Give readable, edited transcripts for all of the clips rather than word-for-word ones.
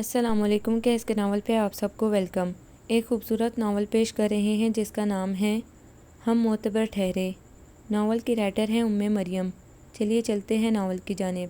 السلام علیکم کے اس کے ناول پہ آپ سب کو ویلکم۔ ایک خوبصورت ناول پیش کر رہے ہیں جس کا نام ہے ہم معتبر ٹھہرے۔ ناول کی رائٹر ہیں مریم۔ چلیے چلتے ہیں ناول کی جانب۔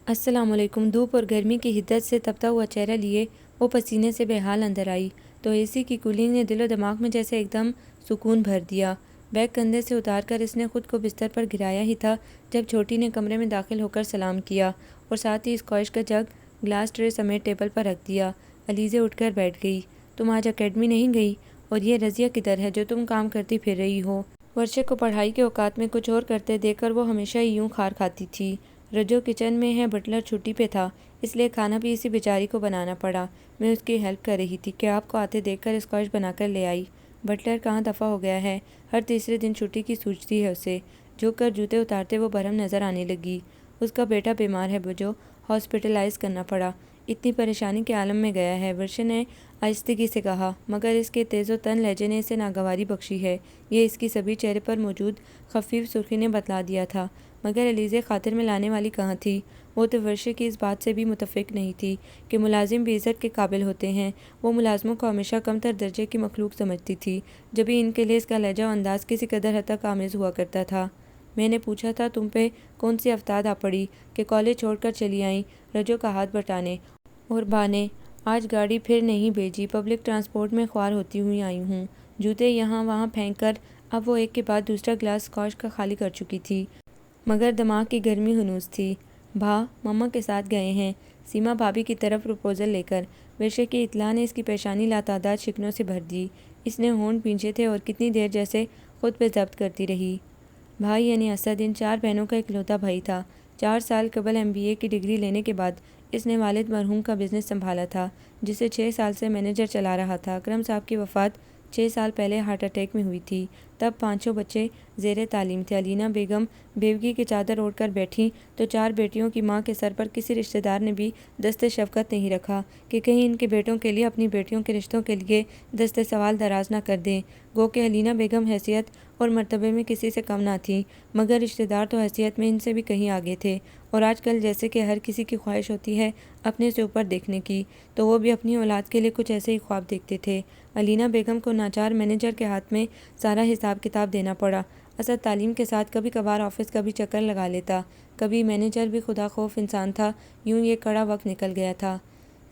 السلام علیکم۔ دھوپ اور گرمی کی حدت سے تپتا ہوا چہرہ لیے وہ پسینے سے بحال اندر آئی تو اے سی کی کولنگ نے دل و دماغ میں جیسے ایک دم سکون بھر دیا۔ بیگ کندھے سے اتار کر اس نے خود کو بستر پر گرایا ہی تھا جب چھوٹی نے کمرے میں داخل ہو کر سلام کیا اور ساتھ ہی اسکواش کا جگ گلاس ٹرے سمیت ٹیبل پر رکھ دیا۔ علیزے اٹھ کر بیٹھ گئی۔ تم آج اکیڈمی نہیں گئی؟ اور یہ رضیہ کدھر ہے جو تم کام کرتی پھر رہی ہو؟ ورشے کو پڑھائی کے اوقات میں کچھ اور کرتے دیکھ کر وہ ہمیشہ ہی یوں کھار کھاتی تھی۔ رجو کچن میں ہے، بٹلر چھٹی پہ تھا اس لیے کھانا بھی اسی بیچاری کو بنانا پڑا۔ میں اس کی ہیلپ کر رہی تھی کہ آپ کو آتے دیکھ کر اسکواش بنا کر لے آئی۔ بٹلر کہاں دفع ہو گیا ہے؟ ہر تیسرے دن چھٹی کی سوچتی ہے اسے۔ جھک کر جوتے اتارتے وہ برہم نظر آنے لگی۔ اس کا بیٹا بیمار ہے جو ہاسپٹلائز کرنا پڑا، اتنی پریشانی کے عالم میں گیا ہے، ورشے نے آہستگی سے کہا، مگر اس کے تیز و تن لہجے نے اسے ناگواری بخشی ہے۔ یہ اس کی سبھی چہرے پر موجود خفیف سرخی نے بتلا دیا تھا، مگر علیزے خاطر میں لانے والی کہاں تھی؟ وہ تو ورشے کی اس بات سے بھی متفق نہیں تھی کہ ملازم بھی عزت کے قابل ہوتے ہیں۔ وہ ملازموں کو ہمیشہ کم تر درجے کی مخلوق سمجھتی تھی، جبھی ان کے لیے اس کا لہجہ و انداز کسی قدر حد تک آمیز ہوا کرتا تھا۔ میں نے پوچھا تھا تم پہ کون سی افتاد آ پڑی کہ کالج چھوڑ کر چلی آئیں؟ رجو کا ہاتھ بٹانے اور بانے آج گاڑی پھر نہیں بھیجی، پبلک ٹرانسپورٹ میں خوار ہوتی ہوئی آئی ہوں۔ جوتے یہاں وہاں پھینک کر اب وہ ایک کے بعد دوسرا گلاس اسکواش کا خالی کر چکی تھی، مگر دماغ کی گرمی ہنوز تھی۔ بھا مما کے ساتھ گئے ہیں، سیما بھابھی کی طرف پروپوزل لے کر۔ ورشے کی اطلاع نے اس کی پیشانی لاتعداد شکنوں سے بھر دی۔ اس نے ہونٹ بھینچے تھے اور کتنی دیر جیسے خود پہ ضبط کرتی رہی۔ بھائی یعنی اسد ان 4 بہنوں کا اکلوتا بھائی تھا۔ 4 سال قبل MBA کی ڈگری لینے کے بعد اس نے والد مرحوم کا بزنس سنبھالا تھا جسے 6 سال سے مینیجر چلا رہا تھا۔ اکرم صاحب کی وفات 6 سال پہلے ہارٹ اٹیک میں ہوئی تھی۔ تب 5 بچے زیر تعلیم تھے۔ علینا بیگم بیوگی کی چادر اوڑھ کر بیٹھیں تو 4 بیٹیوں کی ماں کے سر پر کسی رشتہ دار نے بھی دست شفقت نہیں رکھا کہ کہیں ان کے بیٹوں کے لیے اپنی بیٹیوں کے رشتوں کے لیے دست سوال دراز نہ کر دیں۔ گو کہ علینا بیگم حیثیت اور مرتبے میں کسی سے کم نہ تھیں، مگر رشتہ دار تو حیثیت میں ان سے بھی کہیں آگے تھے۔ اور آج کل جیسے کہ ہر کسی کی خواہش ہوتی ہے اپنے سے اوپر دیکھنے کی، تو وہ بھی اپنی اولاد کے لیے کچھ ایسے ہی خواب دیکھتے تھے۔ علینا بیگم کو ناچار مینیجر کے ہاتھ میں سارا حساب کتاب دینا پڑا۔ اسد تعلیم کے ساتھ کبھی کبھار آفس کا بھی چکر لگا لیتا، کبھی مینیجر بھی خدا خوف انسان تھا۔ یوں یہ کڑا وقت نکل گیا تھا۔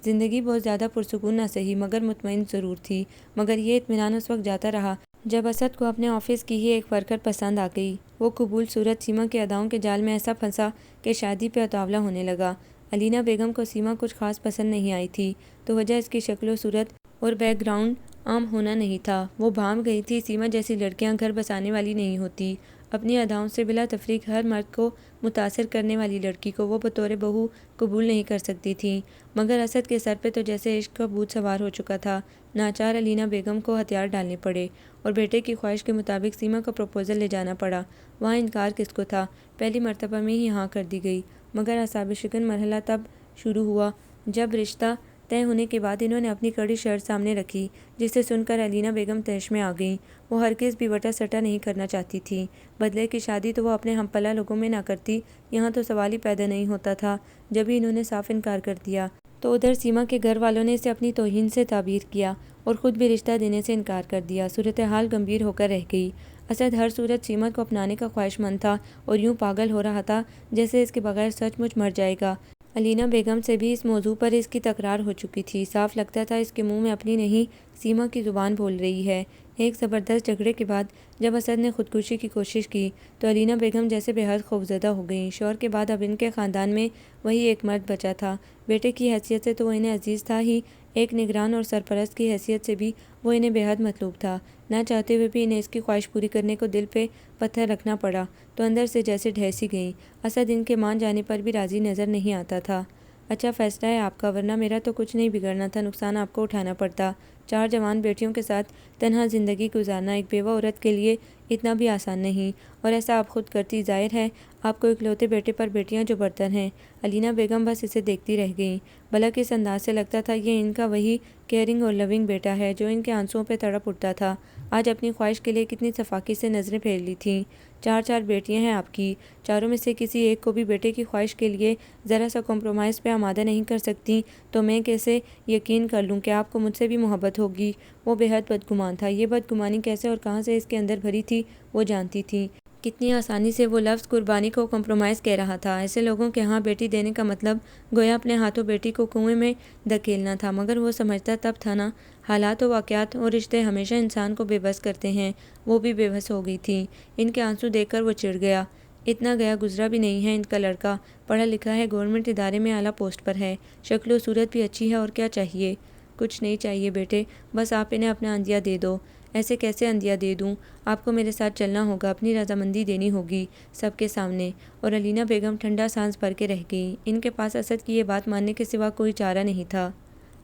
زندگی بہت زیادہ پرسکون نہ سہی مگر مطمئن ضرور تھی، مگر یہ اطمینان اس وقت جاتا رہا جب اسد کو اپنے آفس کی ہی ایک ورکر پسند آ گئی۔ وہ قبول صورت سیما کے اداؤں کے جال میں ایسا پھنسا کہ شادی پہ اتاولا ہونے لگا۔ علینا بیگم کو سیما کچھ خاص پسند نہیں آئی تھی، تو وجہ اس کی شکل و صورت اور بیک گراؤنڈ عام ہونا نہیں تھا۔ وہ بھانپ گئی تھی سیما جیسی لڑکیاں گھر بسانے والی نہیں ہوتی۔ اپنی اداؤں سے بلا تفریق ہر مرد کو متاثر کرنے والی لڑکی کو وہ بطور بہو قبول نہیں کر سکتی تھیں، مگر اسد کے سر پہ تو جیسے عشق کا بھوت سوار ہو چکا تھا۔ ناچار علینا بیگم کو ہتھیار ڈالنے پڑے اور بیٹے کی خواہش کے مطابق سیما کا پروپوزل لے جانا پڑا۔ وہاں انکار کس کو تھا؟ پہلی مرتبہ میں ہی ہاں کر دی گئی، مگر اعصاب شکن مرحلہ تب شروع ہوا جب رشتہ طے ہونے کے بعد انہوں نے اپنی کڑی شرط سامنے رکھی، جسے سن کر علینا بیگم طیش میں آ گئیں۔ وہ ہرگز بھی وٹا سٹا نہیں کرنا چاہتی تھیں، بدلے کی شادی تو وہ اپنے ہم پلہ لوگوں میں نہ کرتی، یہاں تو سوال ہی پیدا نہیں ہوتا تھا۔ جب ہی انہوں نے صاف انکار کر دیا تو ادھر سیما کے گھر والوں نے اسے اپنی توہین سے تعبیر کیا اور خود بھی رشتہ دینے سے انکار کر دیا۔ صورتحال گمبھیر ہو کر رہ گئی۔ اسد ہر صورت سیما کو اپنانے کا خواہش مند تھا اور یوں پاگل ہو رہا تھا جیسے اس کے بغیر سچ مچ مر جائے گا۔ علینا بیگم سے بھی اس موضوع پر اس کی تکرار ہو چکی تھی، صاف لگتا تھا اس کے منہ میں اپنی نہیں سیما کی زبان بول رہی ہے۔ ایک زبردست جھگڑے کے بعد جب اسد نے خودکشی کی کوشش کی تو علینا بیگم جیسے بے حد خوفزدہ ہو گئیں۔ شوہر کے بعد اب ان کے خاندان میں وہی ایک مرد بچا تھا۔ بیٹے کی حیثیت سے تو وہ انہیں عزیز تھا ہی، ایک نگران اور سرپرست کی حیثیت سے بھی وہ انہیں بے حد مطلوب تھا۔ نہ چاہتے ہوئے بھی انہیں اس کی خواہش پوری کرنے کو دل پہ پتھر رکھنا پڑا تو اندر سے جیسے ڈھہ گئیں۔ اسد ان کے مان جانے پر بھی راضی نظر نہیں آتا تھا۔ اچھا فیصلہ ہے آپ کا، ورنہ میرا تو کچھ نہیں بگڑنا تھا، نقصان آپ کو اٹھانا پڑتا۔ 4 جوان بیٹیوں کے ساتھ تنہا زندگی گزارنا ایک بیوہ عورت کے لیے اتنا بھی آسان نہیں، اور ایسا آپ خود کرتی، ظاہر ہے آپ کو اکلوتے بیٹے پر بیٹیاں جو برتن ہیں۔ علینا بیگم بس اسے دیکھتی رہ گئیں، بلکہ اس انداز سے لگتا تھا یہ ان کا وہی کیئرنگ اور لونگ بیٹا ہے جو ان کے آنسوؤں پہ تڑپ اٹھتا تھا۔ آج اپنی خواہش کے لیے کتنی صفاقی سے نظریں پھیر لی تھیں۔ 4 بیٹیاں ہیں آپ کی، چاروں میں سے کسی ایک کو بھی بیٹے کی خواہش کے لیے ذرا سا کمپرومائز پہ آمادہ نہیں کر سکتی تو میں کیسے یقین کر لوں کہ آپ کو مجھ سے بھی محبت ہوگی؟ وہ بے حد بدگمان تھا۔ یہ بدگمانی کیسے اور کہاں سے اس کے اندر بھری تھی وہ جانتی تھی۔ کتنی آسانی سے وہ لفظ قربانی کو کمپرومائز کہہ رہا تھا۔ ایسے لوگوں کے ہاں بیٹی دینے کا مطلب گویا اپنے ہاتھوں بیٹی کو کنویں میں دھکیلنا تھا، مگر وہ سمجھتا تب تھا نا، حالات و واقعات اور رشتے ہمیشہ انسان کو بے بس کرتے ہیں۔ وہ بھی بے بس ہو گئی تھی۔ ان کے آنسو دیکھ کر وہ چڑ گیا۔ اتنا گیا گزرا بھی نہیں ہے ان کا لڑکا، پڑھا لکھا ہے، گورنمنٹ ادارے میں اعلیٰ پوسٹ پر ہے، شکل و صورت بھی اچھی ہے، اور کیا چاہیے؟ کچھ نہیں چاہیے بیٹے، بس آپ انہیں اپنا عندیہ دے دو۔ ایسے کیسے عندیہ دے دوں؟ آپ کو میرے ساتھ چلنا ہوگا، اپنی رضامندی دینی ہوگی سب کے سامنے۔ اور علینا بیگم ٹھنڈا سانس بھر کے رہ گئی۔ ان کے پاس اسد کی یہ بات ماننے کے سوا کوئی چارہ نہیں تھا۔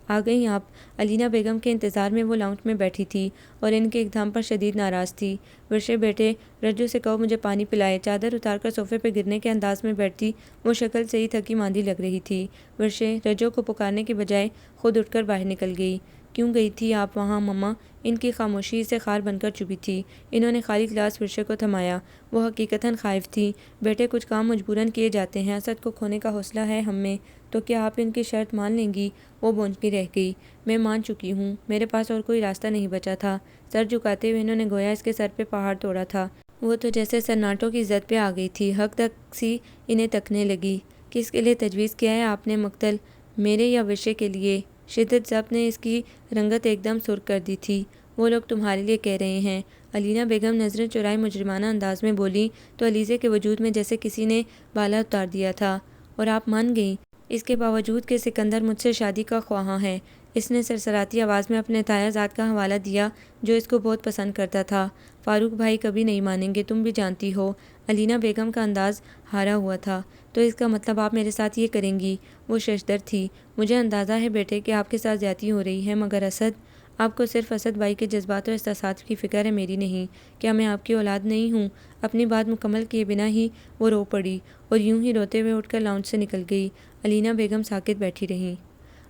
آ گئیں آپ؟ علینا بیگم کے انتظار میں وہ لاؤنج میں بیٹھی تھی اور ان کے اقدام پر شدید ناراض تھی۔ ورشے بیٹے، رجو سے کہو مجھے پانی پلائے۔ چادر اتار کر صوفے پہ گرنے کے انداز میں بیٹھتی وہ شکل سے ہی تھکی ماندی لگ رہی تھی۔ ورشے رجو کو پکارنے کے بجائے خود اٹھ کر باہر نکل گئی۔ کیوں گئی تھی آپ وہاں مما؟ ان کی خاموشی اسے خار بن کر چبھی تھی۔ انہوں نے خالی گلاس ورشے کو تھمایا۔ وہ حقیقتاً خائف تھی۔ بیٹے کچھ کام مجبوراً کیے جاتے ہیں، اسد کو کھونے کا حوصلہ ہے ہم میں، تو کیا آپ ان کی شرط مان لیں گی؟ وہ بونجتی رہ گئی۔ میں مان چکی ہوں، میرے پاس اور کوئی راستہ نہیں بچا تھا۔ سر جھکاتے ہوئے انہوں نے گویا اس کے سر پہ پہاڑ توڑا تھا۔ وہ تو جیسے سناٹوں کی زد پہ آ گئی تھی، حق تک سی انہیں تکنے لگی۔ کس کے لیے تجویز کیا ہے آپ نے مقتل؟ میرے یا ورشے کے لیے؟ شدت ضبط نے اس کی رنگت ایک دم سرخ کر دی تھی۔ وہ لوگ تمہارے لیے کہہ رہے ہیں۔ علینا بیگم نظریں چرائے مجرمانہ انداز میں بولی تو علیزے کے وجود میں جیسے کسی نے بالا اتار دیا تھا۔ اور آپ مان گئیں؟ اس کے باوجود کہ سکندر مجھ سے شادی کا خواہاں ہے؟ اس نے سرسراتی آواز میں اپنے تایا زاد کا حوالہ دیا جو اس کو بہت پسند کرتا تھا۔ فاروق بھائی کبھی نہیں مانیں گے، تم بھی جانتی ہو۔ علینا بیگم کا انداز ہارا ہوا تھا۔ تو اس کا مطلب آپ میرے ساتھ یہ کریں گی؟ وہ ششدر تھی۔ مجھے اندازہ ہے بیٹے کہ آپ کے ساتھ زیادتی ہو رہی ہے، مگر اسد؟ آپ کو صرف اسد بھائی کے جذبات اور احساسات کی فکر ہے، میری نہیں۔ کیا میں آپ کی اولاد نہیں ہوں؟ اپنی بات مکمل کیے بنا ہی وہ رو پڑی اور یوں ہی روتے ہوئے اٹھ کر لاؤنج سے نکل گئی۔ علینا بیگم ساکت بیٹھی رہیں۔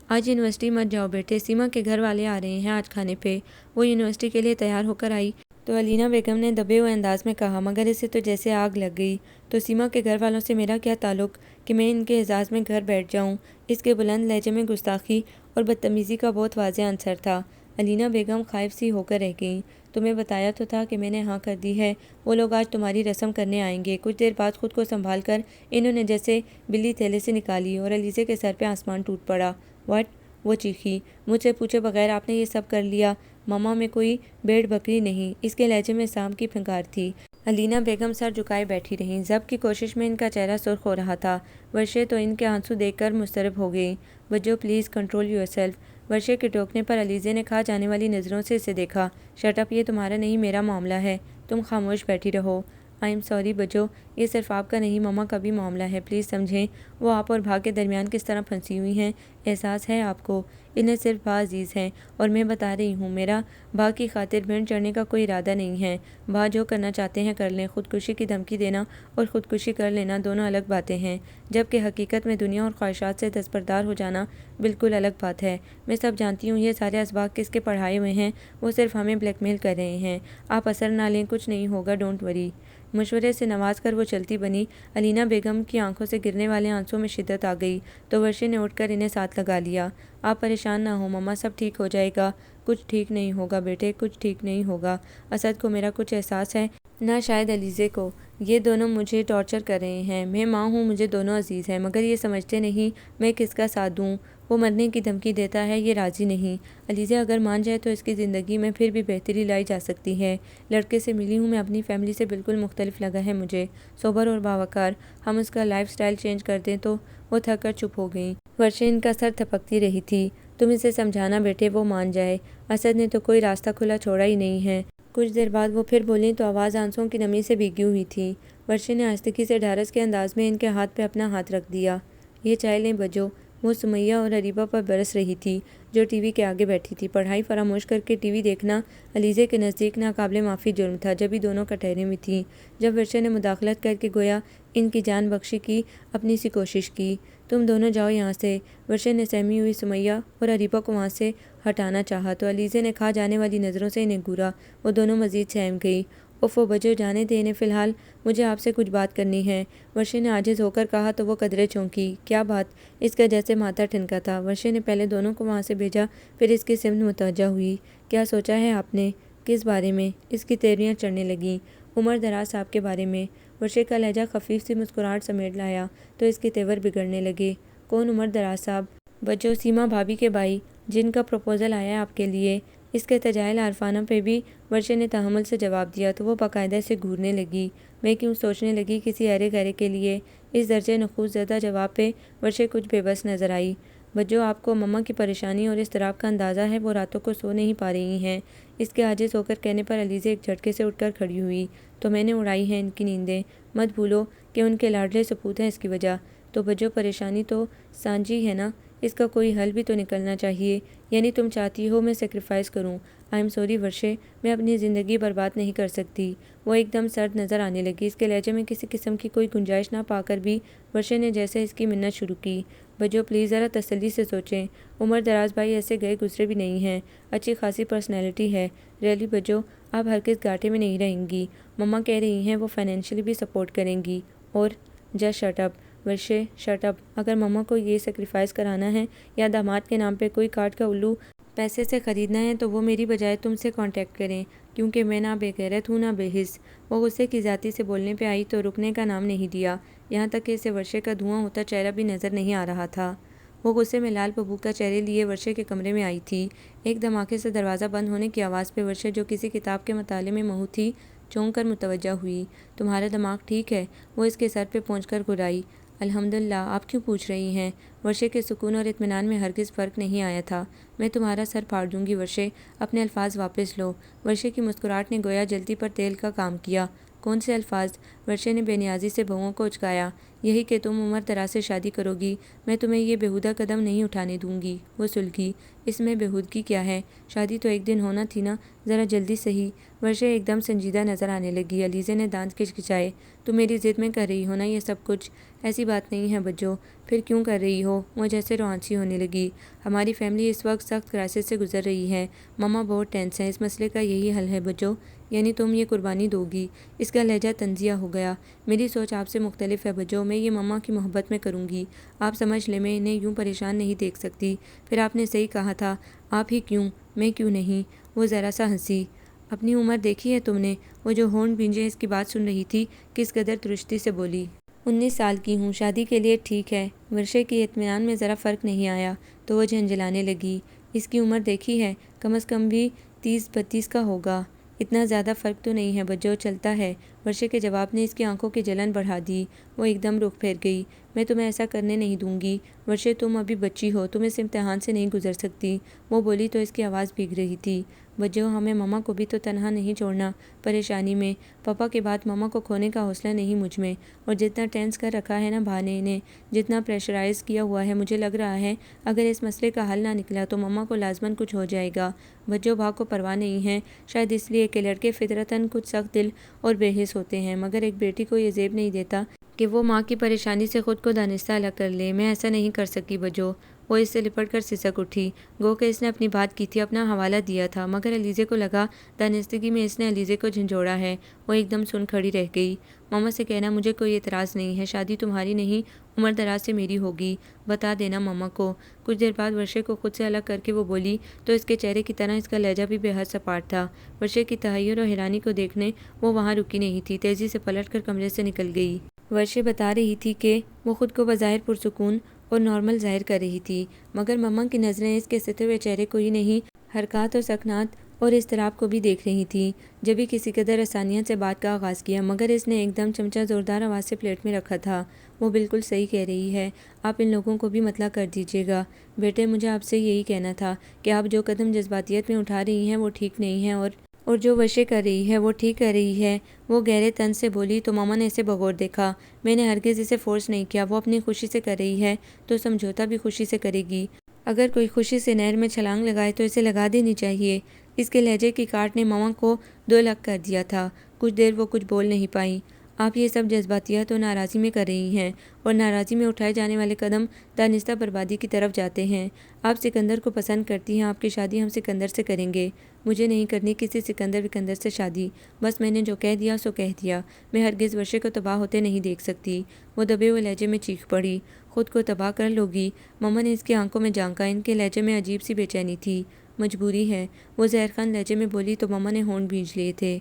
آج یونیورسٹی مت جاؤ بیٹے، سیما کے گھر والے آ رہے ہیں آج کھانے پہ۔ وہ یونیورسٹی کے لیے تیار ہو کر آئی تو علینا بیگم نے دبے ہوئے انداز میں کہا، مگر اسے تو جیسے آگ لگ گئی۔ تو سیما کے گھر والوں سے میرا کیا تعلق کہ میں ان کے اعزاز میں گھر بیٹھ جاؤں؟ اس کے بلند لہجے میں گستاخی اور بدتمیزی کا بہت واضح عنصر تھا۔ علینا بیگم خائف سی ہو کر رہ گئیں۔ تمہیں بتایا تو تھا کہ میں نے ہاں کر دی ہے، وہ لوگ آج تمہاری رسم کرنے آئیں گے۔ کچھ دیر بعد خود کو سنبھال کر انہوں نے جیسے بلی تھیلے سے نکالی اور علیزے کے سر پہ آسمان ٹوٹ پڑا۔ وٹ؟ وہ چیخی۔ مجھ سے پوچھے بغیر آپ نے یہ سب کر لیا؟ مما میں کوئی بھیڑ بکری نہیں، اس کے لہجے میں سام کی پھنکار تھی۔ علینا بیگم سر جھکائے بیٹھی رہیں۔ ضبط کی کوشش میں ان کا چہرہ سرخ ہو رہا تھا۔ ورشے تو ان کے آنسو دیکھ کر مضطرب ہو گئی۔ بجو پلیز کنٹرول یور سیلف۔ ورشے کے ٹوکنے پر علیزے نے کھا جانے والی نظروں سے اسے دیکھا۔ شٹ اپ، یہ تمہارا نہیں میرا معاملہ ہے، تم خاموش بیٹھی رہو۔ آئی ایم سوری بجو، یہ صرف آپ کا نہیں مما کا بھی معاملہ ہے، پلیز سمجھیں۔ وہ آپ اور بھا کے درمیان کس طرح پھنسی ہوئی ہیں، احساس ہے آپ کو؟ انہیں صرف بھا عزیز ہیں، اور میں بتا رہی ہوں میرا بھا کی خاطر بھیڑ چڑھنے کا کوئی ارادہ نہیں ہے۔ بھا جو کرنا چاہتے ہیں کر لیں، خودکشی کی دھمکی دینا اور خودکشی کر لینا دونوں الگ باتیں ہیں، جبکہ حقیقت میں دنیا اور خواہشات سے دستبردار ہو جانا بالکل الگ بات ہے۔ میں سب جانتی ہوں یہ سارے اسباق کس کے پڑھائے ہوئے ہیں، وہ صرف ہمیں بلیک میل کر رہے ہیں۔ آپ اثر نہ لیں، کچھ نہیں ہوگا، ڈونٹ وری۔ مشورے سے نواز کر وہ چلتی بنی۔ علینا بیگم کی آنکھوں سے گرنے والے آنسوں میں شدت آ گئی تو ورشے نے اٹھ کر انہیں ساتھ لگا لیا۔ آپ پریشان نہ ہو مما، سب ٹھیک ہو جائے گا۔ کچھ ٹھیک نہیں ہوگا بیٹے، کچھ ٹھیک نہیں ہوگا۔ اسد کو میرا کچھ احساس ہے، نہ شاید علیزے کو۔ یہ دونوں مجھے ٹارچر کر رہے ہیں۔ میں ماں ہوں، مجھے دونوں عزیز ہیں، مگر یہ سمجھتے نہیں میں کس کا ساتھ دوں۔ وہ مرنے کی دھمکی دیتا ہے، یہ راضی نہیں۔ علیزہ اگر مان جائے تو اس کی زندگی میں پھر بھی بہتری لائی جا سکتی ہے۔ لڑکے سے ملی ہوں میں، اپنی فیملی سے بالکل مختلف لگا ہے مجھے، سوبر اور باوقار۔ ہم اس کا لائف سٹائل چینج کر دیں تو؟ وہ تھک کر چپ ہو گئیں۔ ورشے ان کا سر تھپکتی رہی تھی۔ تم اسے سمجھانا بیٹے، وہ مان جائے۔ اسد نے تو کوئی راستہ کھلا چھوڑا ہی نہیں ہے۔ کچھ دیر بعد وہ پھر بولیں تو آواز آنسوؤں کی نمی سے بھیگی ہوئی تھی۔ ورشے نے آہستگی سے ڈھارس کے انداز میں ان کے ہاتھ پہ اپنا ہاتھ رکھ دیا۔ یہ چائے لیں بجو، وہ سمیہ اور اریبہ پر برس رہی تھی جو ٹی وی کے آگے بیٹھی تھی۔ پڑھائی فراموش کر کے ٹی وی دیکھنا علیزے کے نزدیک ناقابل معافی جرم تھا، جبھی دونوں کٹہرے میں تھیں۔ جب ورشا نے مداخلت کر کے گویا ان کی جان بخشی کی اپنی سی کوشش کی۔ تم دونوں جاؤ یہاں سے۔ ورشا نے سہمی ہوئی سمیہ اور اریبہ کو وہاں سے ہٹانا چاہا تو علیزے نے کھا جانے والی نظروں سے انہیں گھورا۔ وہ دونوں مزید سہم گئی۔ اوفو بجو، جانے دے انہیں فی الحال، مجھے آپ سے کچھ بات کرنی ہے، ورشا نے عاجز ہو کر کہا تو وہ قدرے چونکی۔ کیا بات؟ اس کا جیسے ماتھا ٹھنکا تھا۔ ورشا نے پہلے دونوں کو وہاں سے بھیجا، پھر اس کی سمت متوجہ ہوئی۔ کیا سوچا ہے آپ نے؟ کس بارے میں؟ اس کی تیوریاں چڑھنے لگیں۔ عمر دراز صاحب کے بارے میں۔ ورشا کا لہجہ خفیف سی مسکراہٹ سمیٹ لایا تو اس کے تیور بگڑنے لگے۔ کون عمر دراز صاحب؟ بجو، سیما بھابی کے بھائی، جن کا پروپوزل آیا ہے آپ کے لیے۔ اس کے تجاہل عارفانہ پہ بھی ورشا نے تحمل سے جواب دیا تو وہ باقاعدہ سے گھورنے لگی۔ میں کیوں سوچنے لگی کسی ارے گرے کے لیے۔ اس درجے نخوت زدہ جواب پہ ورشا کچھ بے بس نظر آئی۔ بجو، آپ کو مما کی پریشانی اور اضطراب کا اندازہ ہے، وہ راتوں کو سو نہیں پا رہی ہیں۔ اس کے عاجز ہو کر کہنے پر علیزہ ایک جھٹکے سے اٹھ کر کھڑی ہوئی۔ تو میں نے اڑائی ہیں ان کی نیندیں۔ مت بھولو کہ ان کے لاڈلے سپوت ہیں اس کی وجہ۔ تو بجو، پریشانی تو سانجی ہے نا، اس کا کوئی حل بھی تو نکلنا چاہیے۔ یعنی تم چاہتی ہو میں سیکریفائز کروں؟ آئی ایم سوری ورشا، میں اپنی زندگی برباد نہیں کر سکتی۔ وہ ایک دم سرد نظر آنے لگی۔ اس کے لہجے میں کسی قسم کی کوئی گنجائش نہ پا کر بھی ورشا نے جیسے اس کی منت شروع کی۔ بجو پلیز ذرا تسلی سے سوچیں، عمر دراز بھائی ایسے گئے گزرے بھی نہیں ہیں، اچھی خاصی پرسنالٹی ہے۔ ریئلی بجو، آپ ہرگز گھاٹے میں نہیں رہیں گی، مما کہہ رہی ہیں وہ فائنینشلی بھی سپورٹ کریں گی۔ اور just shut up Varsha, shut up. اگر مما کو یہ سیکریفائز کرانا ہے یا داماد کے نام پہ کوئی کاٹ کا الو پیسے سے خریدنا ہے تو وہ میری بجائے تم سے کانٹیکٹ کریں، کیونکہ میں نہ بے غیرت ہوں نہ بے حس۔ وہ غصے کی زیادتی سے بولنے پہ آئی تو رکنے کا نام نہیں لیا، یہاں تک کہ اسے ورشا کا دھواں ہوتا چہرہ بھی نظر نہیں آ رہا تھا۔ وہ غصے میں لال ببوکتا چہرے لیے ورشا کے کمرے میں آئی تھی۔ ایک دھماکے سے دروازہ بند ہونے کی آواز پہ ورشا، جو کسی کتاب کے مطالعے میں مہو تھی، چونک کر متوجہ ہوئی۔ تمہارا دماغ ٹھیک ہے؟ وہ اس کے سر پہ پہنچ کر گرائی۔ الحمدللہ، آپ کیوں پوچھ رہی ہیں؟ ورشا کے سکون اور اطمینان میں ہرگز فرق نہیں آیا تھا۔ میں تمہارا سر پھاڑ دوں گی ورشا، اپنے الفاظ واپس لو۔ ورشا کی مسکراہٹ نے گویا جلتی پر تیل کا کام کیا۔ کون سے الفاظ؟ ورشا نے بے نیازی سے بھوؤں کو اچکایا۔ یہی کہ تم عمر دراز سے شادی کرو گی، میں تمہیں یہ بےہودہ قدم نہیں اٹھانے دوں گی۔ وہ سلگھی۔ اس میں بےہودگی کیا ہے؟ شادی تو ایک دن ہونا تھی نا، ذرا جلدی صحیح۔ ورشا ایک دم سنجیدہ نظر آنے لگی۔ علیزہ نے دانت کھچکھچائے۔ تم میری ضد میں کر رہی ہو نا یہ سب کچھ؟ ایسی بات نہیں ہے بجو۔ پھر کیوں کر رہی ہو؟ وہ جیسے روانسی ہونے لگی۔ ہماری فیملی اس وقت سخت کرائسس سے گزر رہی ہے، مما بہت ٹینس ہیں، اس مسئلے کا یہی حل ہے بجو۔ یعنی تم یہ قربانی دو گی؟ اس کا لہجہ طنزیہ ہو گیا۔ میری سوچ آپ سے مختلف ہے بجو، میں یہ مما کی محبت میں کروں گی۔ آپ سمجھ لیں، میں انہیں یوں پریشان نہیں دیکھ سکتی۔ پھر آپ نے صحیح کہا تھا، آپ ہی کیوں، میں کیوں نہیں؟ وہ ذرا سا ہنسی۔ اپنی عمر دیکھی ہے تم نے؟ وہ جو ہونٹ بھینجے اس کی بات سن رہی تھی، کس قدر درستی سے بولی۔ 19 سال کی ہوں، شادی کے لیے ٹھیک ہے۔ ورشا کی اطمینان میں ذرا فرق نہیں آیا تو وہ جھنجھلانے لگی۔ اس کی عمر دیکھی ہے؟ کم از کم بھی 30-32 کا ہوگا۔ اتنا زیادہ فرق تو نہیں ہے بجو، چلتا ہے۔ ورشا کے جواب نے اس کی آنکھوں کی جلن بڑھا دی۔ وہ ایک دم رخ پھیر گئی۔ میں تمہیں ایسا کرنے نہیں دوں گی ورشا، تم ابھی بچی ہو، تم اس امتحان سے نہیں گزر سکتی۔ وہ بولی تو اس کی آواز بھیگ رہی تھی۔ بجو، ہمیں مما کو بھی تو تنہا نہیں چھوڑنا پریشانی میں۔ پاپا کے بعد مما کو کھونے کا حوصلہ نہیں مجھ میں، اور جتنا ٹینس کر رکھا ہے نا بھانے نے، جتنا پریشرائز کیا ہوا ہے، مجھے لگ رہا ہے اگر اس مسئلے کا حل نہ نکلا تو مما کو لازماً کچھ ہو جائے گا۔ بجو بھا کو پرواہ نہیں ہے، شاید اس لیے کہ لڑکے فطرتاً کچھ سخت دل اور بے حس ہوتے ہیں، مگر ایک بیٹی کو یہ زیب نہیں دیتا کہ وہ ماں کی پریشانی سے خود کو دانستہ الگ کر لے۔ میں ایسا نہیں کر سکی بجو۔ وہ اس سے لپٹ کر سسک اٹھی، گو کہ اس نے اپنی بات کی تھی، اپنا حوالہ دیا تھا، مگر علیزہ کو لگا دانستگی میں اس نے علیزہ کو جھنجھوڑا ہے۔ وہ ایک دم سن کھڑی رہ گئی۔ ماما سے کہنا مجھے کوئی اعتراض نہیں ہے، شادی تمہاری نہیں عمر دراز سے میری ہوگی، بتا دینا ماما کو۔ کچھ دیر بعد ورشا کو خود سے الگ کر کے وہ بولی تو اس کے چہرے کی طرح اس کا لہجہ بھی بے حد سپاٹ تھا۔ ورشا کی تحیر اور حیرانی کو دیکھنے وہ وہاں رکی نہیں تھی، تیزی سے پلٹ کر کمرے سے نکل گئی۔ ورشا بتا رہی تھی کہ وہ خود کو بظاہر پرسکون اور نارمل ظاہر کر رہی تھی، مگر مما کی نظریں اس کے ستے ہوئے چہرے کو ہی نہیں، حرکات اور سکنات اور اضطراب کو بھی دیکھ رہی تھی۔ جبھی کسی قدر آسانیت سے بات کا آغاز کیا، مگر اس نے ایک دم چمچہ زوردار آواز سے پلیٹ میں رکھا تھا۔ وہ بالکل صحیح کہہ رہی ہے، آپ ان لوگوں کو بھی مطلع کر دیجیے گا۔ بیٹے، مجھے آپ سے یہی کہنا تھا کہ آپ جو قدم جذباتیت میں اٹھا رہی ہیں وہ ٹھیک نہیں ہے، اور اور جو ورشے کر رہی ہے وہ ٹھیک کر رہی ہے۔ وہ گہرے طنز سے بولی تو ماما نے اسے بغور دیکھا۔ میں نے ہرگز اسے فورس نہیں کیا، وہ اپنی خوشی سے کر رہی ہے تو سمجھوتا بھی خوشی سے کرے گی۔ اگر کوئی خوشی سے نہر میں چھلانگ لگائے تو اسے لگا دینی چاہیے۔ اس کے لہجے کی کاٹ نے ماما کو دو لگ کر دیا تھا۔ کچھ دیر وہ کچھ بول نہیں پائیں۔ آپ یہ سب جذباتیت اور ناراضی میں کر رہی ہیں، اور ناراضی میں اٹھائے جانے والے قدم دانستہ بربادی کی طرف جاتے ہیں۔ آپ سکندر کو پسند کرتی ہیں، آپ کی شادی ہم سکندر سے کریں گے۔ مجھے نہیں کرنی کسی سکندر وکندر سے شادی۔ بس میں نے جو کہہ دیا سو کہہ دیا۔ میں ہرگز ورشے کو تباہ ہوتے نہیں دیکھ سکتی۔ وہ دبے ہوئے لہجے میں چیخ پڑی۔ خود کو تباہ کر لوگی؟ ماما نے اس کی آنکھوں میں جھانکا۔ ان کے لہجے میں عجیب سی بے چینی تھی۔ مجبوری ہے، وہ زہر خان لہجے میں بولی تو ماما نے ہونٹ بھینچ لیے تھے۔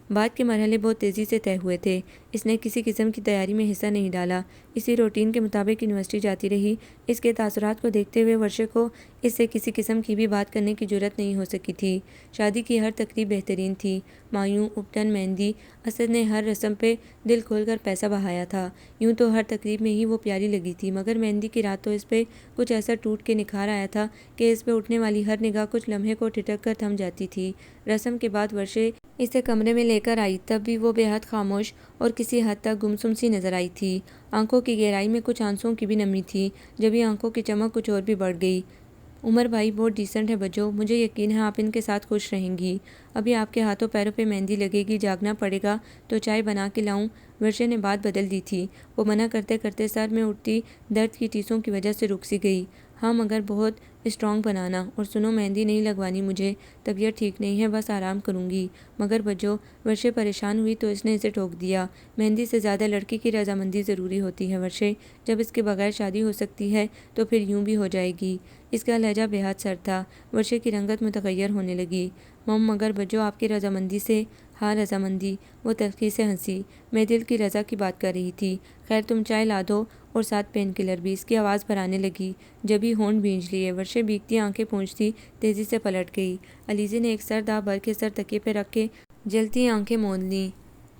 بات کے مرحلے بہت تیزی سے طے ہوئے تھے۔ اس نے کسی قسم کی تیاری میں حصہ نہیں ڈالا، اسی روٹین کے مطابق یونیورسٹی جاتی رہی۔ اس کے تاثرات کو دیکھتے ہوئے ورشے کو اس سے کسی قسم کی بھی بات کرنے کی جرأت نہیں ہو سکی تھی۔ شادی کی ہر تقریب بہترین تھی۔ مایوں، اپٹن، مہندی۔ اسد نے ہر رسم پہ دل کھول کر پیسہ بہایا تھا۔ یوں تو ہر تقریب میں ہی وہ پیاری لگی تھی، مگر مہندی کی رات تو اس پہ کچھ ایسا ٹوٹ کے نکھار آیا تھا کہ اس پہ اٹھنے والی ہر نگاہ کچھ لمحے کو ٹھٹک کر تھم جاتی تھی۔ رسم کے بعد ورشے اسے کمرے میں لے کر آئی، تب بھی وہ بے حد خاموش اور کسی حد تک گمسم سی نظر آئی تھی۔ آنکھوں کی گہرائی میں کچھ آنسوؤں کی بھی نمی تھی۔ جبھی آنکھوں کی چمک کچھ اور بھی بڑھ گئی۔ عمر بھائی بہت ڈیسنٹ ہے بجو، مجھے یقین ہے آپ ان کے ساتھ خوش رہیں گی۔ ابھی آپ کے ہاتھوں پیروں پہ مہندی لگے گی، جاگنا پڑے گا تو چائے بنا کے لاؤں؟ ورشے نے بات بدل دی تھی۔ وہ منع کرتے کرتے سر میں اٹھتی درد کی ٹیسوں کی وجہ سے رک سی گئی۔ ہاں مگر بہت اسٹرانگ بنانا، اور سنو مہندی نہیں لگوانی مجھے، طبیعت ٹھیک نہیں ہے، بس آرام کروں گی۔ مگر بجو، ورشے پریشان ہوئی تو اس نے اسے ٹوک دیا۔ مہندی سے زیادہ لڑکی کی رضامندی ضروری ہوتی ہے ورشے، جب اس کے بغیر شادی ہو سکتی ہے تو پھر یوں بھی ہو جائے گی۔ اس کا لہجہ بے حد سرد تھا۔ ورشے کی رنگت متغیر ہونے لگی۔ مگر بجو آپ کی رضامندی سے؟ ہاں رضامندی۔ وہ تلخی سے ہنسی۔ میں دل کی رضا کی بات کر رہی تھی۔ خیر تم چائے لا دو، اور ساتھ پین کلر بھی۔ اس کی آواز بھرانے لگی۔ جبھی ہونٹ بھینچ لیے۔ ورشے بھیگتی آنکھیں پونچھتی تیزی سے پلٹ گئی۔ علیزے نے ایک سر داغ بھر کے سر تکیے پہ رکھ کے جلتی آنکھیں موند لیں۔